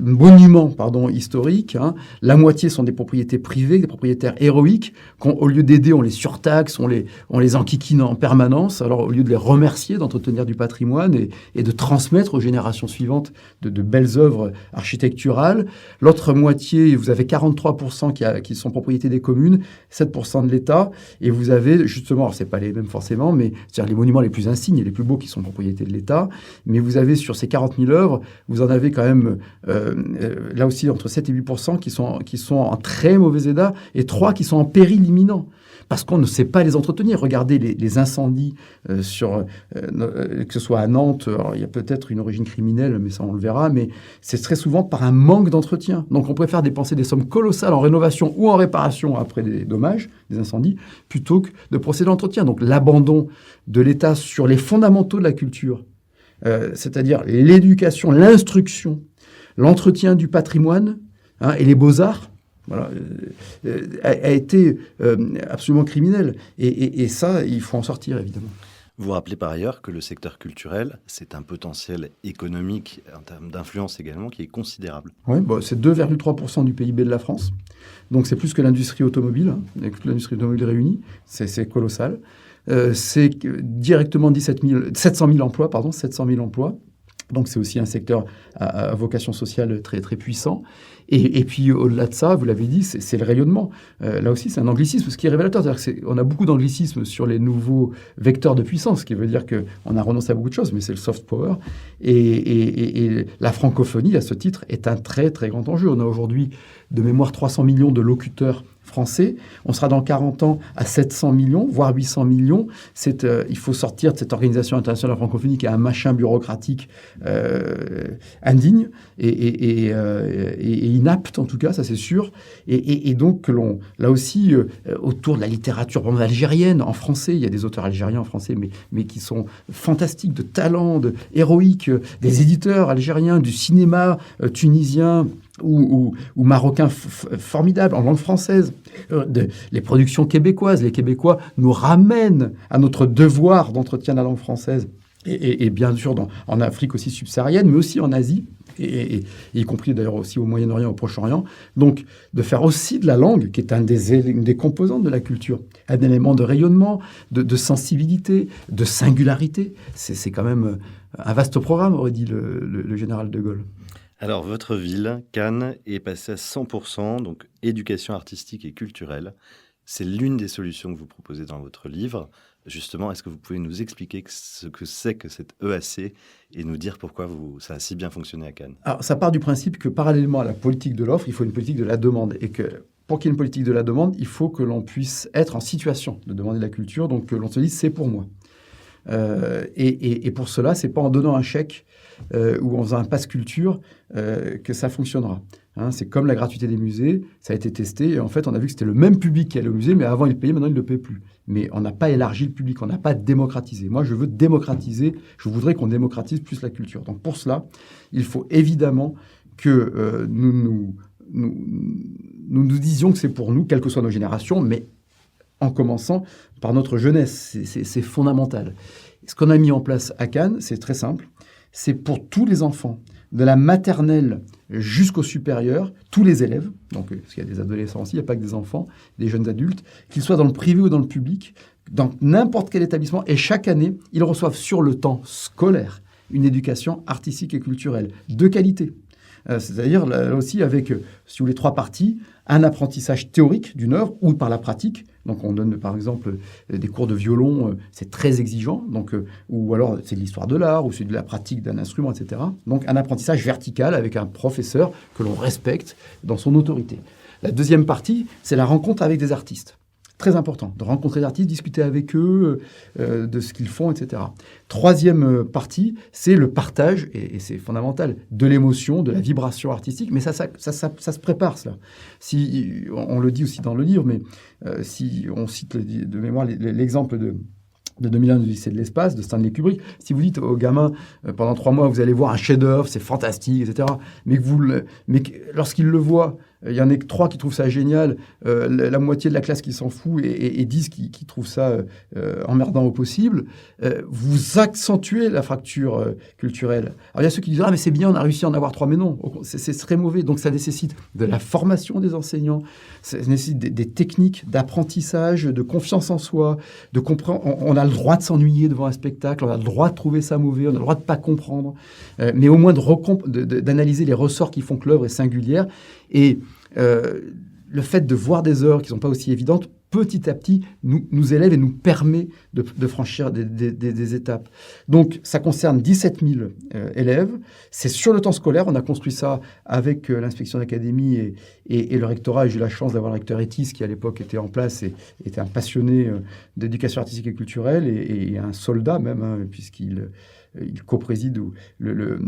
monuments historiques. La moitié sont des propriétés privées, des propriétaires héroïques. Au lieu d'aider, on les surtaxe, on les enquiquine en permanence. Alors, au lieu de les remercier, d'entretenir du patrimoine et de transmettre aux générations suivantes de belles œuvres architecturales, l'autre moitié, vous avez 43% qui sont propriétés des communes, 7% de l'État, et vous avez justement, alors c'est pas les mêmes forcément, mais c'est-à-dire les monuments les plus insignes et les plus beaux qui sont propriété de l'État, mais vous avez sur ces 40 000 œuvres, vous en avez quand même, là aussi, entre 7 et 8% qui sont en très mauvais état, et 3 qui sont en péril imminent, parce qu'on ne sait pas les entretenir. Regardez les incendies, que ce soit à Nantes, alors il y a peut-être une origine criminelle, mais ça on le verra, mais c'est très souvent par un manque d'entretien. Donc on préfère dépenser des sommes colossales en rénovation ou en réparation après des dommages, des incendies, plutôt que de procéder à l'entretien. Donc l'abandon de l'État sur les fondamentaux de la culture, c'est-à-dire l'éducation, l'instruction, l'entretien du patrimoine et les beaux-arts, voilà, a été absolument criminel. Et ça, il faut en sortir, évidemment. Vous rappelez par ailleurs que le secteur culturel, c'est un potentiel économique, en termes d'influence également, qui est considérable. Oui, c'est 2,3% du PIB de la France. Donc c'est plus que l'industrie automobile, avec toute l'industrie automobile réunie. C'est colossal. C'est directement 700 000 emplois. Donc c'est aussi un secteur à vocation sociale très, très puissant. Et puis au-delà de ça, vous l'avez dit, c'est le rayonnement. Là aussi, c'est un anglicisme, ce qui est révélateur. C'est-à-dire qu'on a beaucoup d'anglicisme sur les nouveaux vecteurs de puissance, ce qui veut dire qu'on a renoncé à beaucoup de choses, mais c'est le soft power. Et la francophonie, à ce titre, est un très, très grand enjeu. On a aujourd'hui, de mémoire, 300 millions de locuteurs français. On sera dans 40 ans à 700 millions, voire 800 millions. Il faut sortir de cette organisation internationale de la francophonie qui est un machin bureaucratique indigne et inapte, en tout cas, ça c'est sûr. Et donc, là aussi, autour de la littérature algérienne, en français, il y a des auteurs algériens en français, mais qui sont fantastiques, de talent, héroïques, des éditeurs algériens, du cinéma tunisien, ou marocains formidables en langue française, les productions québécoises. Les Québécois nous ramènent à notre devoir d'entretien de la langue française, et bien sûr en Afrique aussi subsaharienne, mais aussi en Asie, et y compris d'ailleurs aussi au Moyen-Orient, au Proche-Orient. Donc, de faire aussi de la langue, qui est une des composantes de la culture, un élément de rayonnement, de sensibilité, de singularité. C'est quand même un vaste programme, aurait dit le général de Gaulle. Alors, votre ville, Cannes, est passée à 100%, donc éducation artistique et culturelle. C'est l'une des solutions que vous proposez dans votre livre. Justement, est-ce que vous pouvez nous expliquer ce que c'est que cette EAC et nous dire pourquoi ça a si bien fonctionné à Cannes? Alors, ça part du principe que parallèlement à la politique de l'offre, il faut une politique de la demande. Et que pour qu'il y ait une politique de la demande, il faut que l'on puisse être en situation de demander de la culture, donc que l'on se dise « c'est pour moi ». Et pour cela, c'est pas en donnant un chèque ou en faisant un pass culture que ça fonctionnera. C'est comme la gratuité des musées, ça a été testé et en fait on a vu que c'était le même public qui allait au musée, mais avant il payait, maintenant il ne le paye plus. Mais on n'a pas élargi le public, on n'a pas démocratisé. Moi je veux démocratiser, je voudrais qu'on démocratise plus la culture. Donc pour cela, il faut évidemment que nous disions que c'est pour nous, quelles que soient nos générations, mais en commençant par notre jeunesse. C'est fondamental. Ce qu'on a mis en place à Cannes, c'est très simple. C'est pour tous les enfants, de la maternelle jusqu'au supérieur, tous les élèves, donc, parce qu'il y a des adolescents aussi, il n'y a pas que des enfants, des jeunes adultes, qu'ils soient dans le privé ou dans le public, dans n'importe quel établissement, et chaque année, ils reçoivent sur le temps scolaire une éducation artistique et culturelle de qualité. C'est-à-dire, là aussi, avec, si vous voulez, 3 parties, un apprentissage théorique d'une œuvre ou par la pratique. Donc, on donne, par exemple, des cours de violon, c'est très exigeant, donc, ou alors c'est de l'histoire de l'art, ou c'est de la pratique d'un instrument, etc. Donc, un apprentissage vertical avec un professeur que l'on respecte dans son autorité. La deuxième partie, c'est la rencontre avec des artistes. Très important, de rencontrer des artistes, discuter avec eux de ce qu'ils font, etc. Troisième partie, c'est le partage, et c'est fondamental, de l'émotion, de la vibration artistique, mais ça se prépare, cela. Si, on le dit aussi dans le livre, mais si on cite de mémoire l'exemple de 2001 du lycée de l'espace, de Stanley Kubrick, si vous dites aux gamins, pendant 3 mois, vous allez voir un chef-d'œuvre, c'est fantastique, etc., mais lorsqu'ils le voient, il y en a que 3 qui trouvent ça génial, la moitié de la classe qui s'en fout et 10 qui trouvent ça emmerdant au possible, vous accentuez la fracture culturelle. Alors il y a ceux qui disent « Ah mais c'est bien, on a réussi à en avoir 3 », mais non, c'est très mauvais. Donc ça nécessite de la formation des enseignants, ça nécessite des techniques d'apprentissage, de confiance en soi, de comprendre. On a le droit de s'ennuyer devant un spectacle, on a le droit de trouver ça mauvais, on a le droit de ne pas comprendre, mais au moins d'analyser les ressorts qui font que l'œuvre est singulière. Et le fait de voir des œuvres qui ne sont pas aussi évidentes, petit à petit, nous élève et nous permet de franchir des étapes. Donc, ça concerne 17 000 élèves. C'est sur le temps scolaire. On a construit ça avec l'inspection d'académie et le rectorat. J'ai eu la chance d'avoir le recteur Etis, qui à l'époque était en place et était un passionné d'éducation artistique et culturelle et un soldat même, puisqu'il co-préside le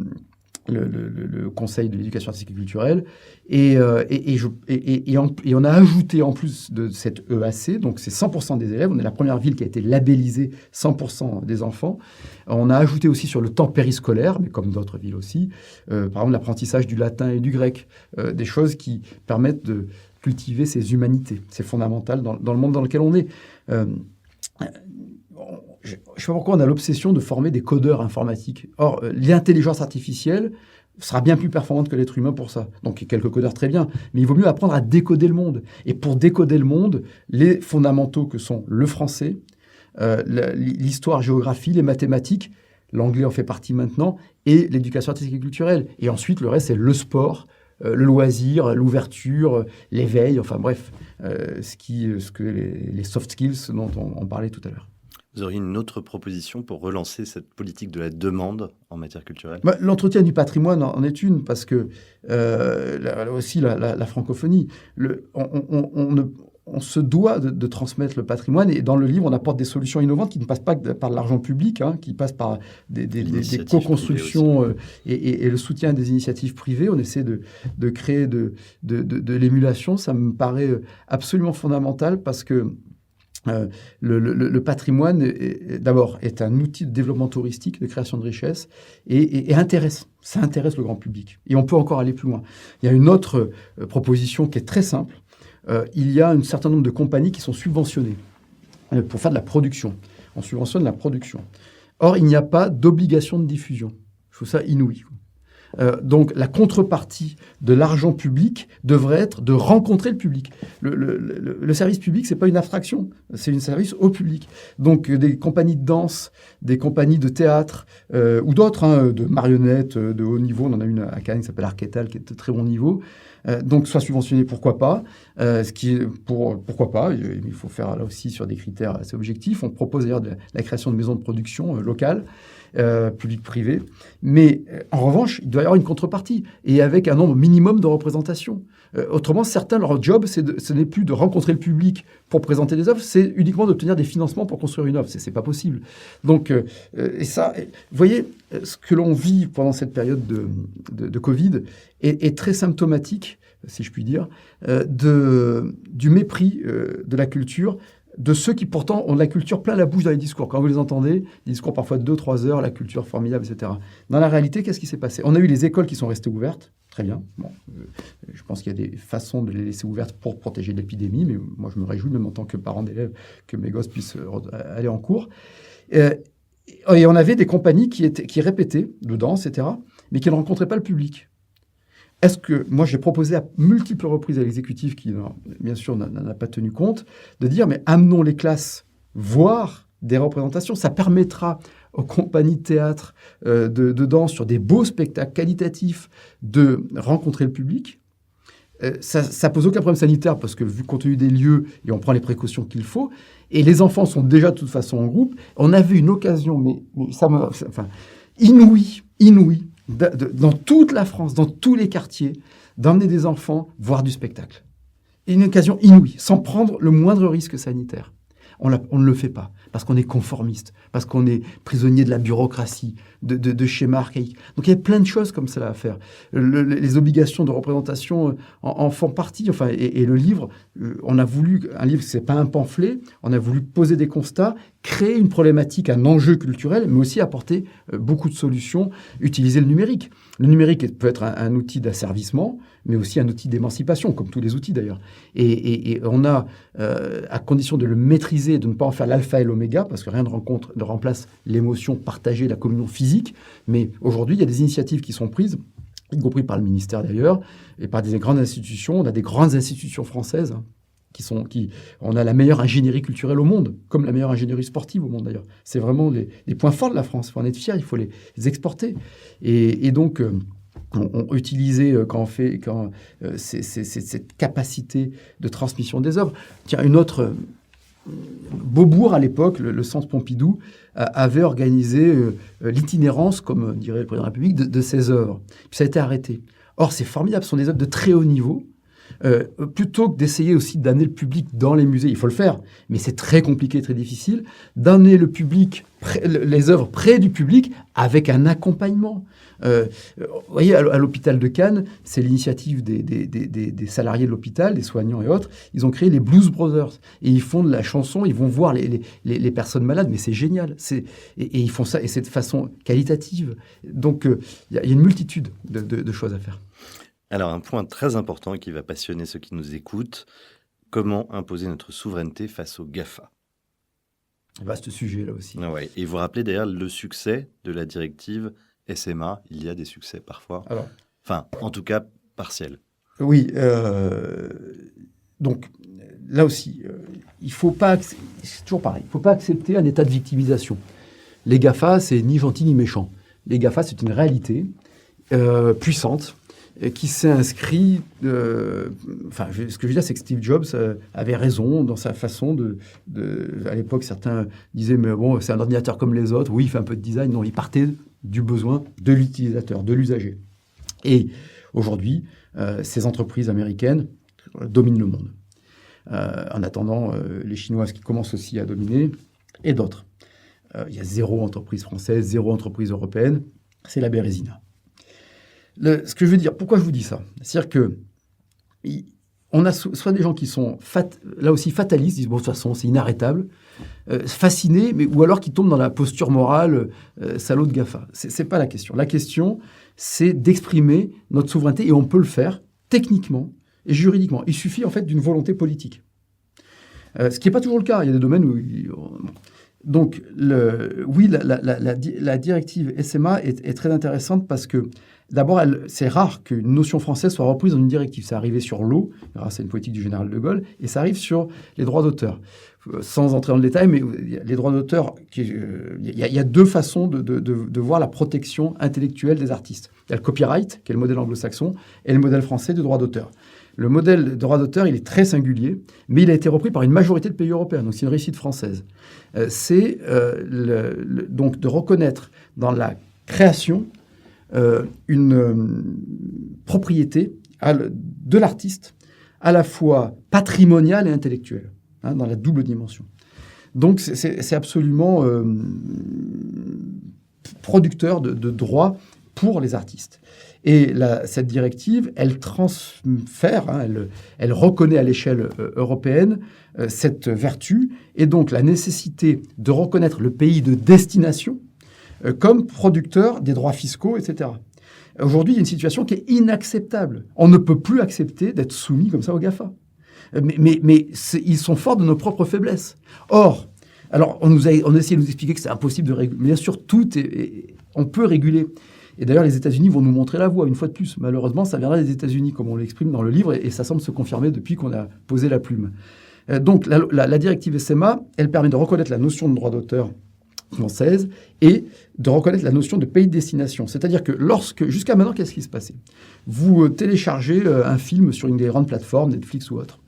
Conseil de l'éducation artistique et culturelle. Et on a ajouté, en plus de cette EAC, donc c'est 100% des élèves, on est la première ville qui a été labellisée 100% des enfants. On a ajouté aussi sur le temps périscolaire, mais comme d'autres villes aussi, par exemple l'apprentissage du latin et du grec, des choses qui permettent de cultiver ces humanités. C'est fondamental dans le monde dans lequel on est. Je ne sais pas pourquoi on a l'obsession de former des codeurs informatiques. Or, l'intelligence artificielle sera bien plus performante que l'être humain pour ça. Donc, il y a quelques codeurs très bien, mais il vaut mieux apprendre à décoder le monde. Et pour décoder le monde, les fondamentaux que sont le français, l'histoire-géographie, les mathématiques, l'anglais en fait partie maintenant, et l'éducation artistique et culturelle. Et ensuite, le reste, c'est le sport, le loisir, l'ouverture, l'éveil, enfin bref, les soft skills dont on parlait tout à l'heure. Vous auriez une autre proposition pour relancer cette politique de la demande en matière culturelle? L'entretien du patrimoine en est une, parce que là aussi la francophonie, on se doit de transmettre le patrimoine, et dans le livre, on apporte des solutions innovantes qui ne passent pas par l'argent public, qui passent par des co-constructions et le soutien des initiatives privées. On essaie de créer de l'émulation. Ça me paraît absolument fondamental, parce que le patrimoine, d'abord, est un outil de développement touristique, de création de richesse, et ça intéresse le grand public. Et on peut encore aller plus loin. Il y a une autre proposition qui est très simple. Il y a un certain nombre de compagnies qui sont subventionnées pour faire de la production. On subventionne la production. Or, il n'y a pas d'obligation de diffusion. Je trouve ça inouï. Donc, la contrepartie de l'argent public devrait être de rencontrer le public. Le service public, c'est pas une abstraction, c'est un service au public. Donc, des compagnies de danse, des compagnies de théâtre, ou d'autres, de marionnettes de haut niveau. On en a une à Cannes qui s'appelle Arquetal, qui est de très bon niveau. Donc, soit subventionné, pourquoi pas. Pourquoi pas. Il faut faire là aussi sur des critères assez objectifs. On propose d'ailleurs la création de maisons de production locales, public-privé. Mais en revanche, il doit y avoir une contrepartie, et avec un nombre minimum de représentation. Autrement, certains, leur job, ce n'est plus de rencontrer le public pour présenter des œuvres, c'est uniquement d'obtenir des financements pour construire une œuvre. C'est pas possible. Donc, et ça, vous voyez, ce que l'on vit pendant cette période de Covid est très symptomatique, si je puis dire, du mépris de la culture, de ceux qui pourtant ont de la culture plein la bouche dans les discours. Quand vous les entendez, des discours parfois de 2-3 heures, la culture formidable, etc. Dans la réalité, qu'est-ce qui s'est passé? On a eu les écoles qui sont restées ouvertes, très bien. Bon, je pense qu'il y a des façons de les laisser ouvertes pour protéger de l'épidémie, mais moi je me réjouis, même en tant que parent d'élèves, que mes gosses puissent aller en cours. Et on avait des compagnies qui répétaient dedans, etc., mais qui ne rencontraient pas le public. Est-ce que, moi j'ai proposé à multiples reprises à l'exécutif, qui bien sûr n'en a pas tenu compte, de dire, mais amenons les classes voir des représentations, ça permettra aux compagnies de théâtre, de danse, sur des beaux spectacles qualitatifs, de rencontrer le public. Ça pose aucun problème sanitaire, parce que vu compte tenu des lieux, et on prend les précautions qu'il faut, et les enfants sont déjà de toute façon en groupe, on avait une occasion, inouïe, dans toute la France, dans tous les quartiers, d'emmener des enfants voir du spectacle. Et une occasion inouïe, sans prendre le moindre risque sanitaire. On ne le fait pas, parce qu'on est conformiste, parce qu'on est prisonnier de la bureaucratie, de schémas archaïques. Donc il y a plein de choses comme ça à faire. Les obligations de représentation en font partie. Enfin, et le livre, on a voulu, un livre, c'est pas un pamphlet, on a voulu poser des constats, créer une problématique, un enjeu culturel, mais aussi apporter beaucoup de solutions, utiliser le numérique. Le numérique peut être un outil d'asservissement, mais aussi un outil d'émancipation, comme tous les outils d'ailleurs. Et on a, à condition de le maîtriser, de ne pas en faire l'alpha et l'oméga, parce que rien ne remplace l'émotion partagée, la communion physique. Mais aujourd'hui, il y a des initiatives qui sont prises, y compris par le ministère d'ailleurs, et par des grandes institutions. On a des grandes institutions françaises on a la meilleure ingénierie culturelle au monde, comme la meilleure ingénierie sportive au monde d'ailleurs. C'est vraiment les points forts de la France. Il faut en être fier, il faut les exporter. Et donc, on utilisait cette capacité de transmission des œuvres. Tiens, une autre... Beaubourg, à l'époque, le Centre Pompidou, avait organisé l'itinérance, comme dirait le président de la République, de ses œuvres. Puis ça a été arrêté. Or, c'est formidable, ce sont des œuvres de très haut niveau. Plutôt que d'essayer aussi d'amener le public dans les musées, il faut le faire, mais c'est très compliqué, très difficile, d'amener le public, les œuvres près du public avec un accompagnement. Vous voyez, à l'hôpital de Cannes, c'est l'initiative des salariés de l'hôpital, des soignants et autres. Ils ont créé les Blues Brothers et ils font de la chanson, ils vont voir les personnes malades, mais c'est génial. Et ils font ça, et c'est de façon qualitative. Donc, il y a une multitude de choses à faire. Alors, un point très important qui va passionner ceux qui nous écoutent, comment imposer notre souveraineté face aux GAFA? Vaste sujet, là aussi. Ah ouais. Et vous rappelez d'ailleurs le succès de la directive SMA. Il y a des succès parfois. Alors, enfin, en tout cas, partiels. Oui. Donc, là aussi, il ne faut pas... C'est toujours pareil. Il ne faut pas accepter un état de victimisation. Les GAFA, c'est ni gentil ni méchant. Les GAFA, c'est une réalité puissante, qui s'est inscrit... Enfin, ce que je veux dire, c'est que Steve Jobs avait raison dans sa façon à l'époque, certains disaient, mais bon, c'est un ordinateur comme les autres. Oui, il fait un peu de design. Non, il partait du besoin de l'utilisateur, de l'usager. Et aujourd'hui, ces entreprises américaines dominent le monde. En attendant, les Chinoises qui commencent aussi à dominer, et d'autres. Il y a 0 entreprise française, 0 entreprise européenne. C'est la Bérésina. Ce que je veux dire, pourquoi je vous dis ça? C'est-à-dire qu'on a soit des gens qui sont là aussi fatalistes, disent bon, de toute façon, c'est inarrêtable, fascinés, ou alors qui tombent dans la posture morale salaud de GAFA. C'est pas la question. La question, c'est d'exprimer notre souveraineté, et on peut le faire techniquement et juridiquement. Il suffit en fait d'une volonté politique. Ce qui n'est pas toujours le cas. Il y a des domaines où... Donc, oui, la directive SMA est très intéressante parce que, d'abord, c'est rare qu'une notion française soit reprise dans une directive. Ça arrivait sur l'eau, grâce à une politique du général de Gaulle, et ça arrive sur les droits d'auteur. Sans entrer dans le détail, mais les droits d'auteur, il y a 2 façons de voir la protection intellectuelle des artistes. Il y a le copyright, qui est le modèle anglo-saxon, et le modèle français de droit d'auteur. Le modèle de droit d'auteur, il est très singulier, mais il a été repris par une majorité de pays européens, donc c'est une réussite française. C'est donc de reconnaître dans la création une propriété de l'artiste, à la fois patrimoniale et intellectuelle, dans la double dimension. Donc c'est absolument producteur de droits pour les artistes. Et cette directive, elle transfère, elle reconnaît à l'échelle européenne cette vertu, et donc la nécessité de reconnaître le pays de destination comme producteur des droits fiscaux, etc. Aujourd'hui, il y a une situation qui est inacceptable. On ne peut plus accepter d'être soumis comme ça aux GAFA. Mais ils sont forts de nos propres faiblesses. Or, alors on a essayé de nous expliquer que c'est impossible de réguler. Mais bien sûr, on peut réguler. Et d'ailleurs, les États-Unis vont nous montrer la voie, une fois de plus. Malheureusement, ça viendra des États-Unis, comme on l'exprime dans le livre, et ça semble se confirmer depuis qu'on a posé la plume. Donc, la directive SMA, elle permet de reconnaître la notion de droit d'auteur française et de reconnaître la notion de pays de destination. C'est-à-dire que jusqu'à maintenant, qu'est-ce qui se passait? Vous téléchargez un film sur une des grandes plateformes, Netflix ou autre.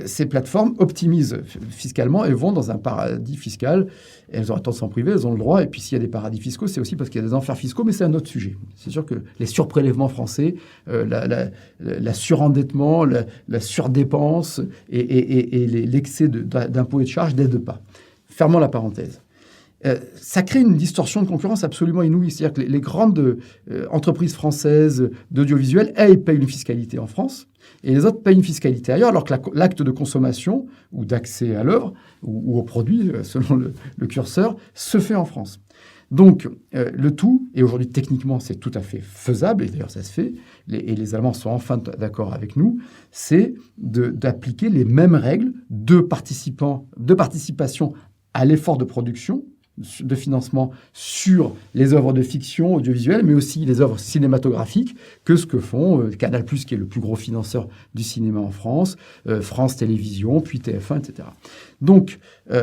Ces plateformes optimisent fiscalement et vont dans un paradis fiscal. Elles ont tendance à s'en priver, elles ont le droit. Et puis s'il y a des paradis fiscaux, c'est aussi parce qu'il y a des enfers fiscaux, mais c'est un autre sujet. C'est sûr que les surprélèvements français, la surendettement, la surdépense et l'excès d'impôts et de charges n'aident pas. Fermons la parenthèse. Ça crée une distorsion de concurrence absolument inouïe. C'est-à-dire que les grandes entreprises françaises d'audiovisuel, elles payent une fiscalité en France, et les autres payent une fiscalité ailleurs, alors que l'acte de consommation ou d'accès à l'œuvre ou au produit, selon le curseur, se fait en France. Donc, le tout, et aujourd'hui techniquement c'est tout à fait faisable, et d'ailleurs ça se fait, et les Allemands sont enfin d'accord avec nous, c'est d'appliquer les mêmes règles de participation à l'effort de production, de financement sur les œuvres de fiction audiovisuelle, mais aussi les œuvres cinématographiques, que ce que font Canal+, qui est le plus gros financeur du cinéma en France, France Télévisions, puis TF1, etc. Donc,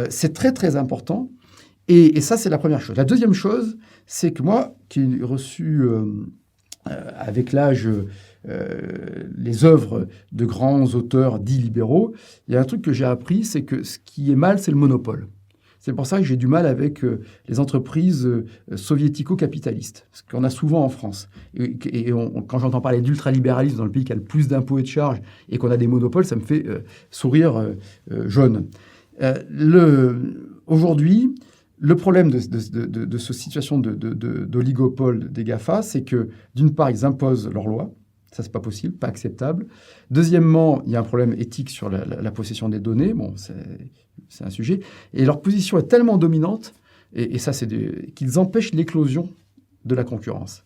c'est très, très important. Et ça, c'est la première chose. La deuxième chose, c'est que moi, qui ai reçu avec l'âge les œuvres de grands auteurs dits libéraux, il y a un truc que j'ai appris, c'est que ce qui est mal, c'est le monopole. C'est pour ça que j'ai du mal avec les entreprises soviético-capitalistes, ce qu'on a souvent en France. Et quand j'entends parler d'ultralibéralisme dans le pays qui a le plus d'impôts et de charges et qu'on a des monopoles, ça me fait sourire jaune. Aujourd'hui, le problème de cette situation d'oligopole des GAFA, c'est que, d'une part, ils imposent leurs lois. Ça, c'est pas possible, pas acceptable. Deuxièmement, il y a un problème éthique sur la possession des données. Bon, c'est un sujet. Et leur position est tellement dominante, et ça, c'est qu'ils empêchent l'éclosion de la concurrence.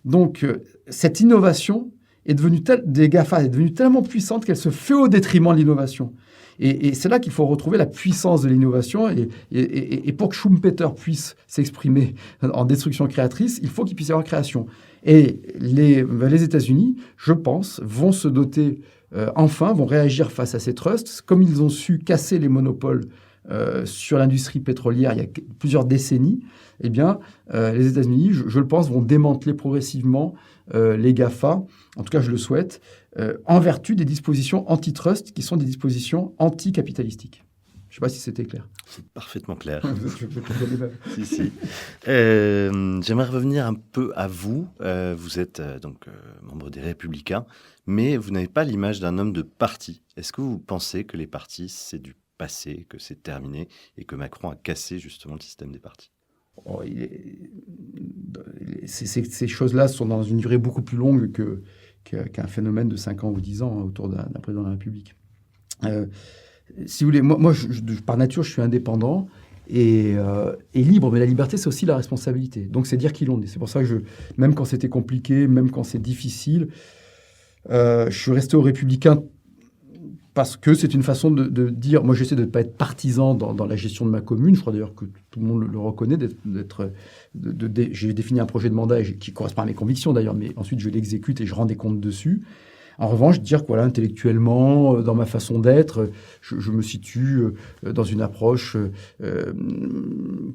Donc, cette innovation des GAFA est devenue tellement puissante qu'elle se fait au détriment de l'innovation. Et c'est là qu'il faut retrouver la puissance de l'innovation. Et pour que Schumpeter puisse s'exprimer en destruction créatrice, il faut qu'il puisse y avoir création. Et les États-Unis, je pense, vont se doter, vont réagir face à ces trusts, comme ils ont su casser les monopoles sur l'industrie pétrolière il y a plusieurs décennies, eh bien, les États-Unis, je le pense, vont démanteler progressivement les GAFA, en tout cas je le souhaite, en vertu des dispositions antitrust qui sont des dispositions anticapitalistiques. Je ne sais pas si c'était clair. C'est parfaitement clair. Si. Si. J'aimerais revenir un peu à vous. Vous êtes donc membre des Républicains, mais vous n'avez pas l'image d'un homme de parti. Est-ce que vous pensez que les partis, c'est du passé, que c'est terminé, et que Macron a cassé justement le système des partis? Ces choses-là sont dans une durée beaucoup plus longue qu'un phénomène de 5 ans ou 10 ans autour d'un président de la République. Si vous voulez, moi par nature, je suis indépendant et libre, mais la liberté, c'est aussi la responsabilité. Donc, c'est dire qui l'on est. C'est pour ça que même quand c'était compliqué, même quand c'est difficile, je suis resté aux Républicains parce que c'est une façon de dire... Moi, j'essaie de ne pas être partisan dans la gestion de ma commune. Je crois d'ailleurs que tout le monde le reconnaît. J'ai défini un projet de mandat qui correspond à mes convictions, d'ailleurs, mais ensuite, je l'exécute et je rends des comptes dessus. En revanche, dire que voilà, intellectuellement, dans ma façon d'être, je me situe dans une approche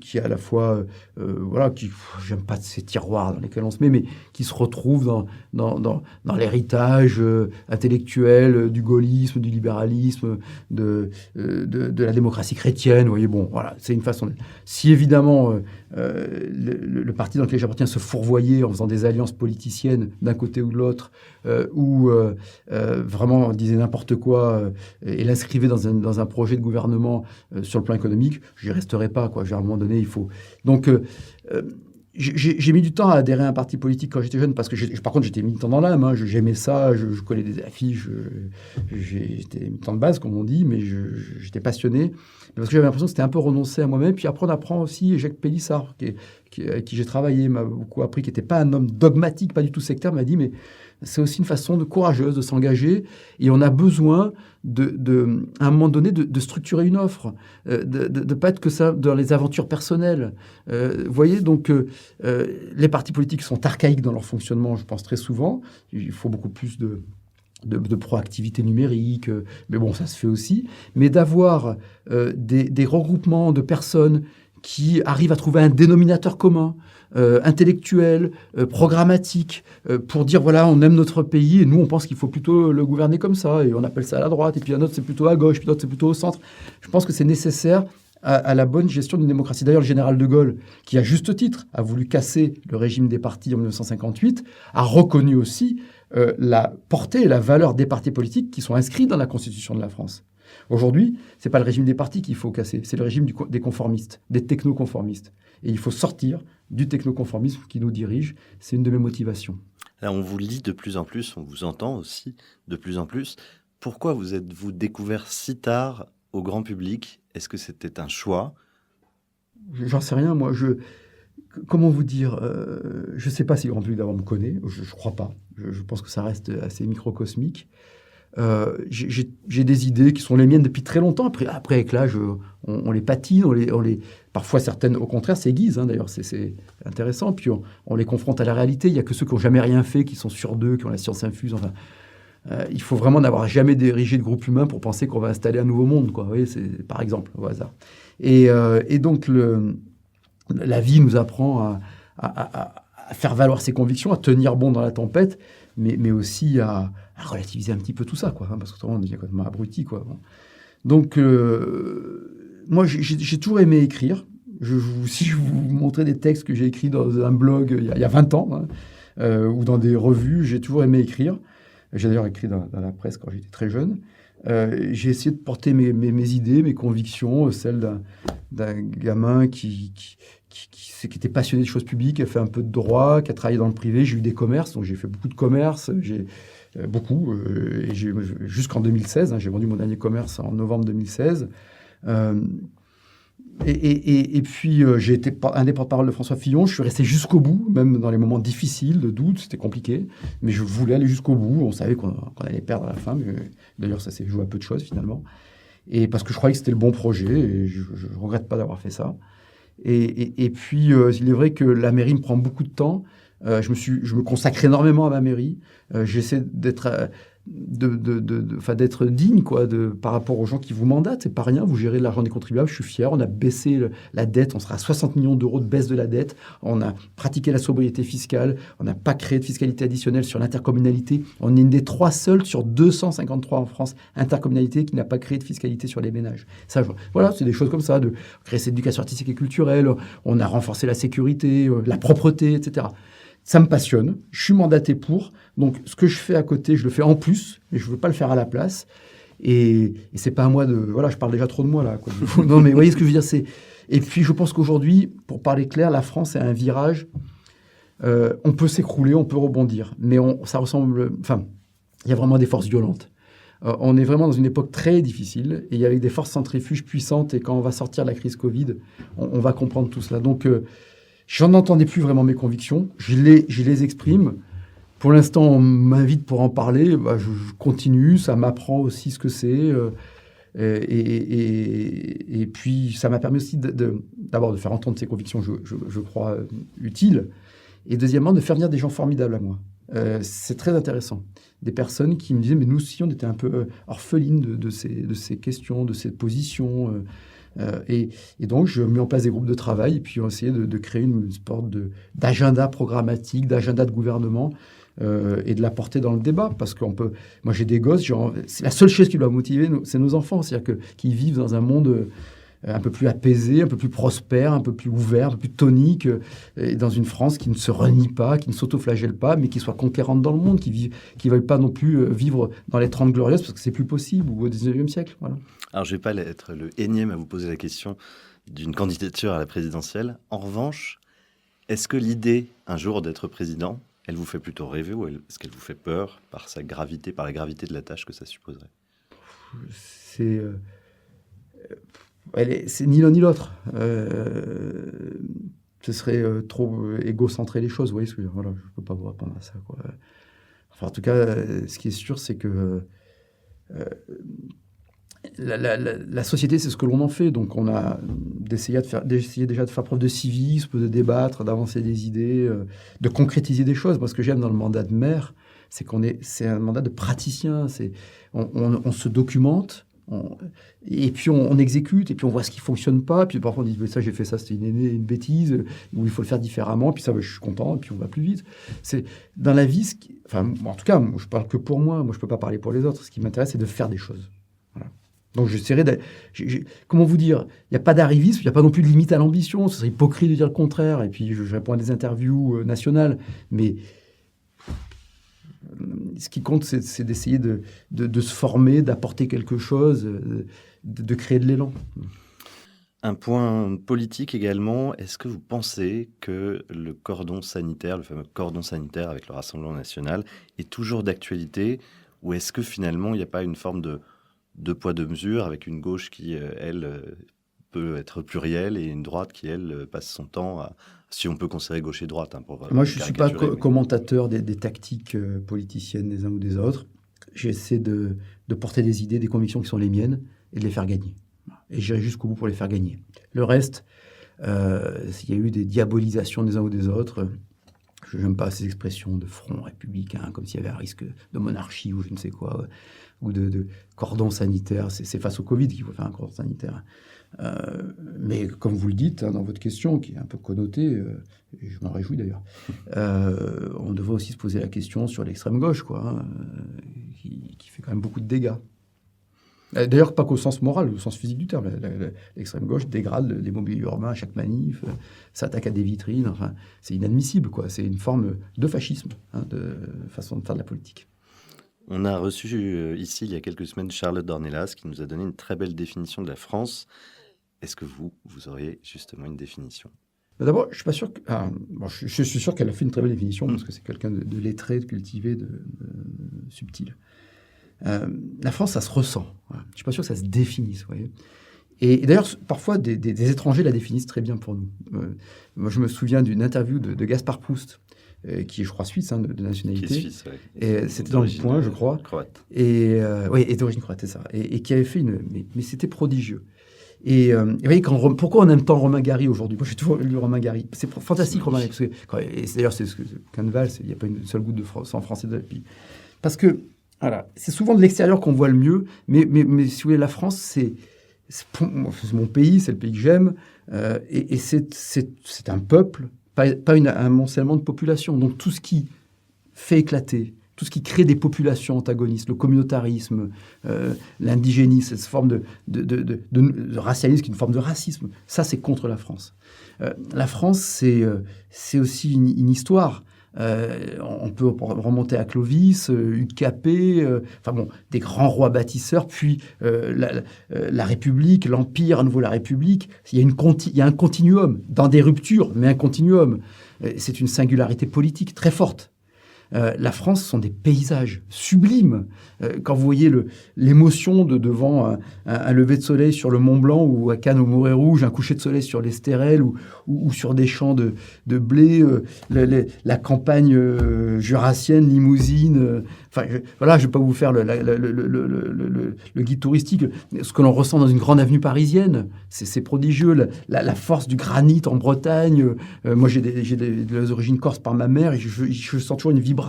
qui est à la fois, j'aime pas ces tiroirs dans lesquels on se met, mais qui se retrouve dans l'héritage intellectuel du gaullisme, du libéralisme, de la démocratie chrétienne. Vous voyez, bon, voilà, c'est une façon d'être. Si évidemment le parti dans lequel j'appartiens se fourvoyait en faisant des alliances politiciennes d'un côté ou de l'autre, ou vraiment disait n'importe quoi et l'inscrivait dans un projet de gouvernement sur le plan économique, je n'y resterai pas, quoi. À un moment donné, il faut... Donc, j'ai mis du temps à adhérer à un parti politique quand j'étais jeune, parce que par contre, j'étais militant dans l'âme, hein. J'aimais ça, je collais des affiches, j'étais militant de base, comme on dit, mais j'étais passionné, parce que j'avais l'impression que c'était un peu renoncer à moi-même. Puis après, on apprend aussi Jacques Pélissard, avec qui j'ai travaillé, m'a beaucoup appris, qui n'était pas un homme dogmatique, pas du tout sectaire, m'a dit, mais c'est aussi une façon courageuse de s'engager, et on a besoin, à un moment donné, de structurer une offre, de ne pas être que ça dans les aventures personnelles. Vous voyez, donc, les partis politiques sont archaïques dans leur fonctionnement, je pense, très souvent. Il faut beaucoup plus de proactivité numérique, mais bon, ça se fait aussi. Mais d'avoir des regroupements de personnes qui arrivent à trouver un dénominateur commun, intellectuel, programmatique, pour dire, voilà, on aime notre pays, et nous, on pense qu'il faut plutôt le gouverner comme ça, et on appelle ça à la droite, et puis un autre, c'est plutôt à gauche, puis l'autre, c'est plutôt au centre. Je pense que c'est nécessaire à la bonne gestion d'une démocratie. D'ailleurs, le général de Gaulle, qui à juste titre a voulu casser le régime des partis en 1958, a reconnu aussi la portée et la valeur des partis politiques qui sont inscrits dans la Constitution de la France. Aujourd'hui, ce n'est pas le régime des partis qu'il faut casser, c'est le régime des conformistes, des technoconformistes. Et il faut sortir du technoconformisme qui nous dirige. C'est une de mes motivations. Là, on vous lit de plus en plus, on vous entend aussi de plus en plus. Pourquoi vous êtes-vous découvert si tard au grand public? Est-ce que c'était un choix? J'en sais rien, moi. Comment vous dire, je ne sais pas si le grand public d'abord me connaît, je ne crois pas. Je pense que ça reste assez microcosmique. J'ai des idées qui sont les miennes depuis très longtemps. Après avec l'âge, on les patine, parfois certaines, au contraire, s'aiguisent. Hein, d'ailleurs, c'est intéressant. Puis on les confronte à la réalité. Il n'y a que ceux qui n'ont jamais rien fait, qui sont sûrs d'eux, qui ont la science infuse. Enfin, il faut vraiment n'avoir jamais dirigé de groupe humain pour penser qu'on va installer un nouveau monde, quoi. Vous voyez, c'est par exemple, au hasard. Et donc, la vie nous apprend à faire valoir ses convictions, à tenir bon dans la tempête, mais aussi à relativiser un petit peu tout ça, quoi, hein, parce que autrement on devient complètement abruti, quoi. Bon. Donc, moi, j'ai toujours aimé écrire. Si je vous montrais des textes que j'ai écrits dans un blog il y a 20 ans, hein, ou dans des revues, j'ai toujours aimé écrire. J'ai d'ailleurs écrit dans la presse quand j'étais très jeune. J'ai essayé de porter mes idées, mes convictions, celles d'un gamin qui était passionné de choses publiques, qui a fait un peu de droit, qui a travaillé dans le privé. J'ai eu des commerces, donc j'ai fait beaucoup de commerce, jusqu'en 2016. Hein, j'ai vendu mon dernier commerce en novembre 2016. Et puis, j'ai été un des porte-parole de François Fillon. Je suis resté jusqu'au bout, même dans les moments difficiles, de doute, c'était compliqué. Mais je voulais aller jusqu'au bout. On savait qu'on allait perdre à la fin. Mais, d'ailleurs, ça s'est joué à peu de choses, finalement. Et parce que je croyais que c'était le bon projet. Et je ne regrette pas d'avoir fait ça. Et puis, il est vrai que la mairie me prend beaucoup de temps. Je me consacre énormément à ma mairie. J'essaie d'être d'être digne quoi, par rapport aux gens qui vous mandatent. C'est pas rien, vous gérez l'argent des contribuables, je suis fier. On a baissé la dette, on sera à 60 millions d'euros de baisse de la dette. On a pratiqué la sobriété fiscale, on n'a pas créé de fiscalité additionnelle sur l'intercommunalité. On est une des 3 seules sur 253 en France, intercommunalité, qui n'a pas créé de fiscalité sur les ménages. Ça, voilà, c'est des choses comme ça, de créer cette éducation artistique et culturelle. On a renforcé la sécurité, la propreté, etc. Ça me passionne, je suis mandaté pour, donc ce que je fais à côté, je le fais en plus, mais je ne veux pas le faire à la place. Et c'est pas à moi de... Voilà, je parle déjà trop de moi là. Quoi. Non, mais vous voyez ce que je veux dire, Et puis je pense qu'aujourd'hui, pour parler clair, la France est à un virage. On peut s'écrouler, on peut rebondir, mais ça ressemble... Enfin, il y a vraiment des forces violentes. On est vraiment dans une époque très difficile, et avec des forces centrifuges puissantes, et quand on va sortir de la crise Covid, on va comprendre tout cela. Donc... j'en entendais plus vraiment mes convictions. Je les exprime. Pour l'instant, on m'invite pour en parler. Bah, je continue. Ça m'apprend aussi ce que c'est. Et puis, ça m'a permis aussi d'abord de faire entendre ces convictions, je crois, utiles. Et deuxièmement, de faire venir des gens formidables à moi. C'est très intéressant. Des personnes qui me disaient, mais nous aussi, on était un peu orphelines de ces questions, de ces positions. Et donc, je mets en place des groupes de travail et puis on essayé de créer une sorte d'agenda programmatique, d'agenda de gouvernement et de la porter dans le débat. Parce que moi, j'ai des gosses, c'est la seule chose qui doit motiver, c'est nos enfants. C'est-à-dire qu'ils vivent dans un monde un peu plus apaisé, un peu plus prospère, un peu plus ouvert, un peu plus tonique, et dans une France qui ne se renie pas, qui ne s'autoflagelle pas, mais qui soit conquérante dans le monde, qui ne veuille pas non plus vivre dans les 30 glorieuses, parce que c'est plus possible, ou au 19e siècle. Voilà. Alors, je ne vais pas être le énième à vous poser la question d'une candidature à la présidentielle. En revanche, est-ce que l'idée, un jour, d'être président, elle vous fait plutôt rêver ou est-ce qu'elle vous fait peur par sa gravité, par la gravité de la tâche que ça supposerait ? C'est ni l'un ni l'autre. Ce serait trop égocentré les choses. Vous voyez ce que je veux dire ? Voilà, je ne peux pas vous répondre à ça, quoi. Enfin, en tout cas, ce qui est sûr, c'est que la société, c'est ce que l'on en fait. Donc, on a d'essayer déjà de faire preuve de civisme, de débattre, d'avancer des idées, de concrétiser des choses. Moi, ce que j'aime dans le mandat de maire, c'est un mandat de praticien. On se documente. Et puis on exécute, et puis on voit ce qui ne fonctionne pas, puis parfois on dit ça j'ai fait ça, c'était une bêtise, ou il faut le faire différemment, puis ça je suis content, et puis on va plus vite. C'est dans la vie, en tout cas moi, je parle que pour moi je ne peux pas parler pour les autres, ce qui m'intéresse c'est de faire des choses. Voilà. Donc j'essaierai comment vous dire, il n'y a pas d'arrivisme, il n'y a pas non plus de limite à l'ambition, ce serait hypocrite de dire le contraire, et puis je réponds à des interviews nationales, mais ce qui compte, c'est d'essayer de se former, d'apporter quelque chose, de créer de l'élan. Un point politique également, est-ce que vous pensez que le cordon sanitaire, le fameux cordon sanitaire avec le Rassemblement national, est toujours d'actualité, ou est-ce que finalement il n'y a pas une forme de poids, de mesure, avec une gauche qui, elle, peut être plurielle, et une droite qui, elle, passe son temps à... Si on peut considérer gauche et droite. Moi, je ne suis pas commentateur des tactiques politiciennes des uns ou des autres. J'essaie de porter des idées, des convictions qui sont les miennes et de les faire gagner. Et j'irai jusqu'au bout pour les faire gagner. Le reste, s'il y a eu des diabolisations des uns ou des autres, je n'aime pas ces expressions de front républicain, comme s'il y avait un risque de monarchie ou je ne sais quoi, ou de cordon sanitaire. C'est face au Covid qu'il faut faire un cordon sanitaire. Mais comme vous le dites dans votre question, qui est un peu connotée, et je m'en réjouis d'ailleurs, on devrait aussi se poser la question sur l'extrême gauche, qui fait quand même beaucoup de dégâts. D'ailleurs, pas qu'au sens moral, au sens physique du terme. L'extrême gauche dégrade les mobiliers urbains à chaque manif, s'attaque à des vitrines. Enfin, c'est inadmissible, quoi. C'est une forme de fascisme, de façon de faire de la politique. On a reçu ici, il y a quelques semaines, Charlotte Dornelas, qui nous a donné une très belle définition de la France. Est-ce que vous auriez justement une définition ? D'abord, je suis pas sûr que... je suis sûr qu'elle a fait une très belle définition, parce que c'est quelqu'un de lettré, de cultivé, de subtil. La France, ça se ressent. Voilà. Je ne suis pas sûr que ça se définisse, vous voyez. Et d'ailleurs, parfois, des étrangers la définissent très bien pour nous. Moi, je me souviens d'une interview de Gaspard Proust, qui est, je crois, suisse, de nationalité. Qui est suisse, oui. Et c'était dans Le Point, je crois. Croate. Et d'origine croate, c'est ça. Et qui avait fait mais c'était prodigieux. Et vous voyez, pourquoi on aime tant Romain Gary aujourd'hui ? Moi, j'ai toujours lu Romain Gary. C'est fantastique, Romain Gary. D'ailleurs, c'est ce Canneval, il n'y a pas une seule goutte de sang français depuis. Parce que Voilà. C'est souvent de l'extérieur qu'on voit le mieux, mais si vous voulez, la France, c'est mon pays, c'est le pays que j'aime, et c'est un peuple, pas un amoncellement de population. Donc tout ce qui fait éclater, tout ce qui crée des populations antagonistes, le communautarisme, l'indigénisme, cette forme de racialisme qui est une forme de racisme, ça c'est contre la France. La France, c'est aussi une histoire. On peut remonter à Clovis, Hugues Capet, des grands rois bâtisseurs, puis la République, l'Empire, à nouveau la République. Il y a un continuum, dans des ruptures, mais un continuum. C'est une singularité politique très forte. La France, ce sont des paysages sublimes. Quand vous voyez l'émotion devant un lever de soleil sur le Mont Blanc ou à Cannes au Moret-Rouge, un coucher de soleil sur l'Estérel ou sur des champs de blé, la campagne jurassienne, limousine. Je ne vais pas vous faire le guide touristique. Ce que l'on ressent dans une grande avenue parisienne, c'est prodigieux. La force du granit en Bretagne. Moi, j'ai des origines corses par ma mère et je sens toujours une vibration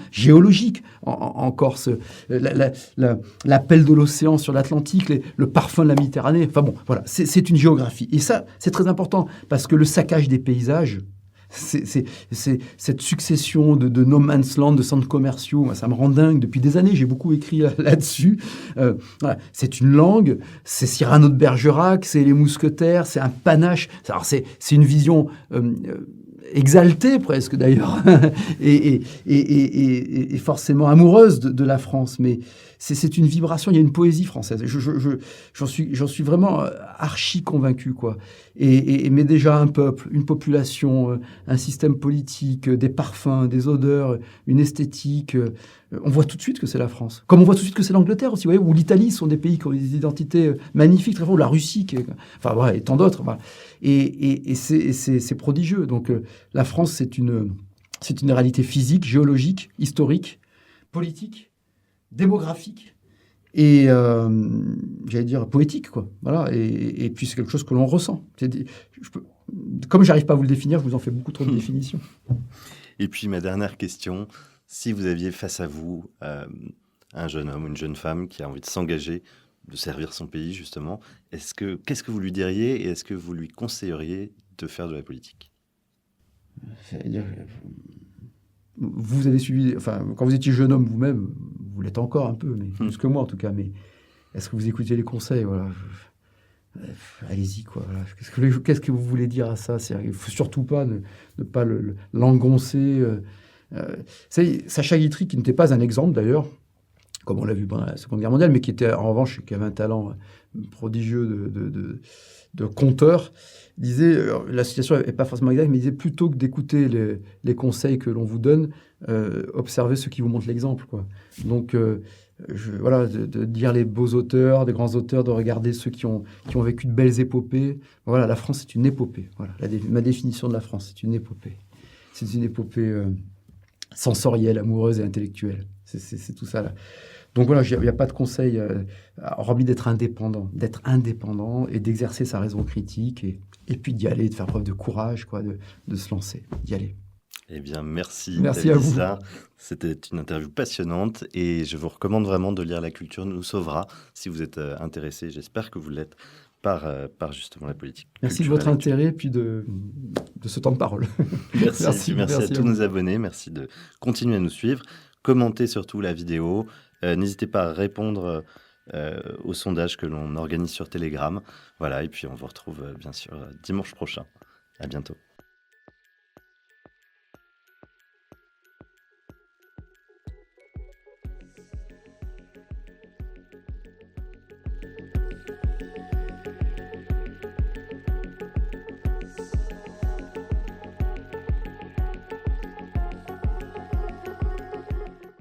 géologique en Corse. L'appel de l'océan sur l'Atlantique, le parfum de la Méditerranée. C'est une géographie. Et ça, c'est très important parce que le saccage des paysages, c'est cette succession de no man's land, de centres commerciaux. Moi, ça me rend dingue. Depuis des années, j'ai beaucoup écrit là-dessus. C'est une langue, c'est Cyrano de Bergerac, c'est les mousquetaires, c'est un panache. Alors, c'est une vision exaltée presque d'ailleurs, et forcément amoureuse de la France. Mais c'est une vibration, il y a une poésie française. J'en suis vraiment archi convaincu, quoi. Mais déjà un peuple, une population, un système politique, des parfums, des odeurs, une esthétique. On voit tout de suite que c'est la France. Comme on voit tout de suite que c'est l'Angleterre aussi, vous voyez, ou l'Italie sont des pays qui ont des identités magnifiques, très fortes, ou la Russie, et tant d'autres. Voilà. Et c'est prodigieux. Donc la France, c'est une réalité physique, géologique, historique, politique, démographique et, j'allais dire, poétique, quoi. Voilà. Et puis c'est quelque chose que l'on ressent. Comme j'arrive pas à vous le définir, je vous en fais beaucoup trop de définitions. Et puis ma dernière question, si vous aviez face à vous un jeune homme ou une jeune femme qui a envie de s'engager, de servir son pays justement, qu'est-ce que vous lui diriez et est-ce que vous lui conseilleriez de faire de la politique ? C'est-à-dire, vous avez suivi, quand vous étiez jeune homme vous-même, vous l'êtes encore un peu, mais plus que moi en tout cas, mais est-ce que vous écoutiez les conseils ? Voilà. Allez-y, quoi. Voilà. Qu'est-ce que vous voulez dire à ça ? Il ne faut surtout pas ne pas l'engoncer. Sacha Guitry, qui n'était pas un exemple d'ailleurs, comme on l'a vu pendant la Seconde Guerre mondiale, mais qui était en revanche, qui avait un talent prodigieux de conteur, disait, la situation n'est pas forcément exacte, mais il disait plutôt que d'écouter les conseils que l'on vous donne, observez ceux qui vous montrent l'exemple, quoi. Donc, de lire les beaux auteurs, des grands auteurs, de regarder ceux qui ont vécu de belles épopées. Voilà, la France, c'est une épopée. Voilà, ma définition de la France, c'est une épopée. C'est une épopée sensorielle, amoureuse et intellectuelle. C'est tout ça, là. Donc voilà, il n'y a pas de conseil, hormis d'être indépendant et d'exercer sa raison critique et puis d'y aller, de faire preuve de courage, quoi, de se lancer, d'y aller. Eh bien, merci à vous. C'était une interview passionnante et je vous recommande vraiment de lire La culture nous sauvera si vous êtes intéressé. J'espère que vous l'êtes par justement la politique. Merci de votre intérêt et puis de ce temps de parole. Merci à tous nos abonnés. Merci de continuer à nous suivre. Commentez surtout la vidéo. N'hésitez pas à répondre au sondage que l'on organise sur Telegram. Voilà, et puis on vous retrouve bien sûr dimanche prochain. À bientôt.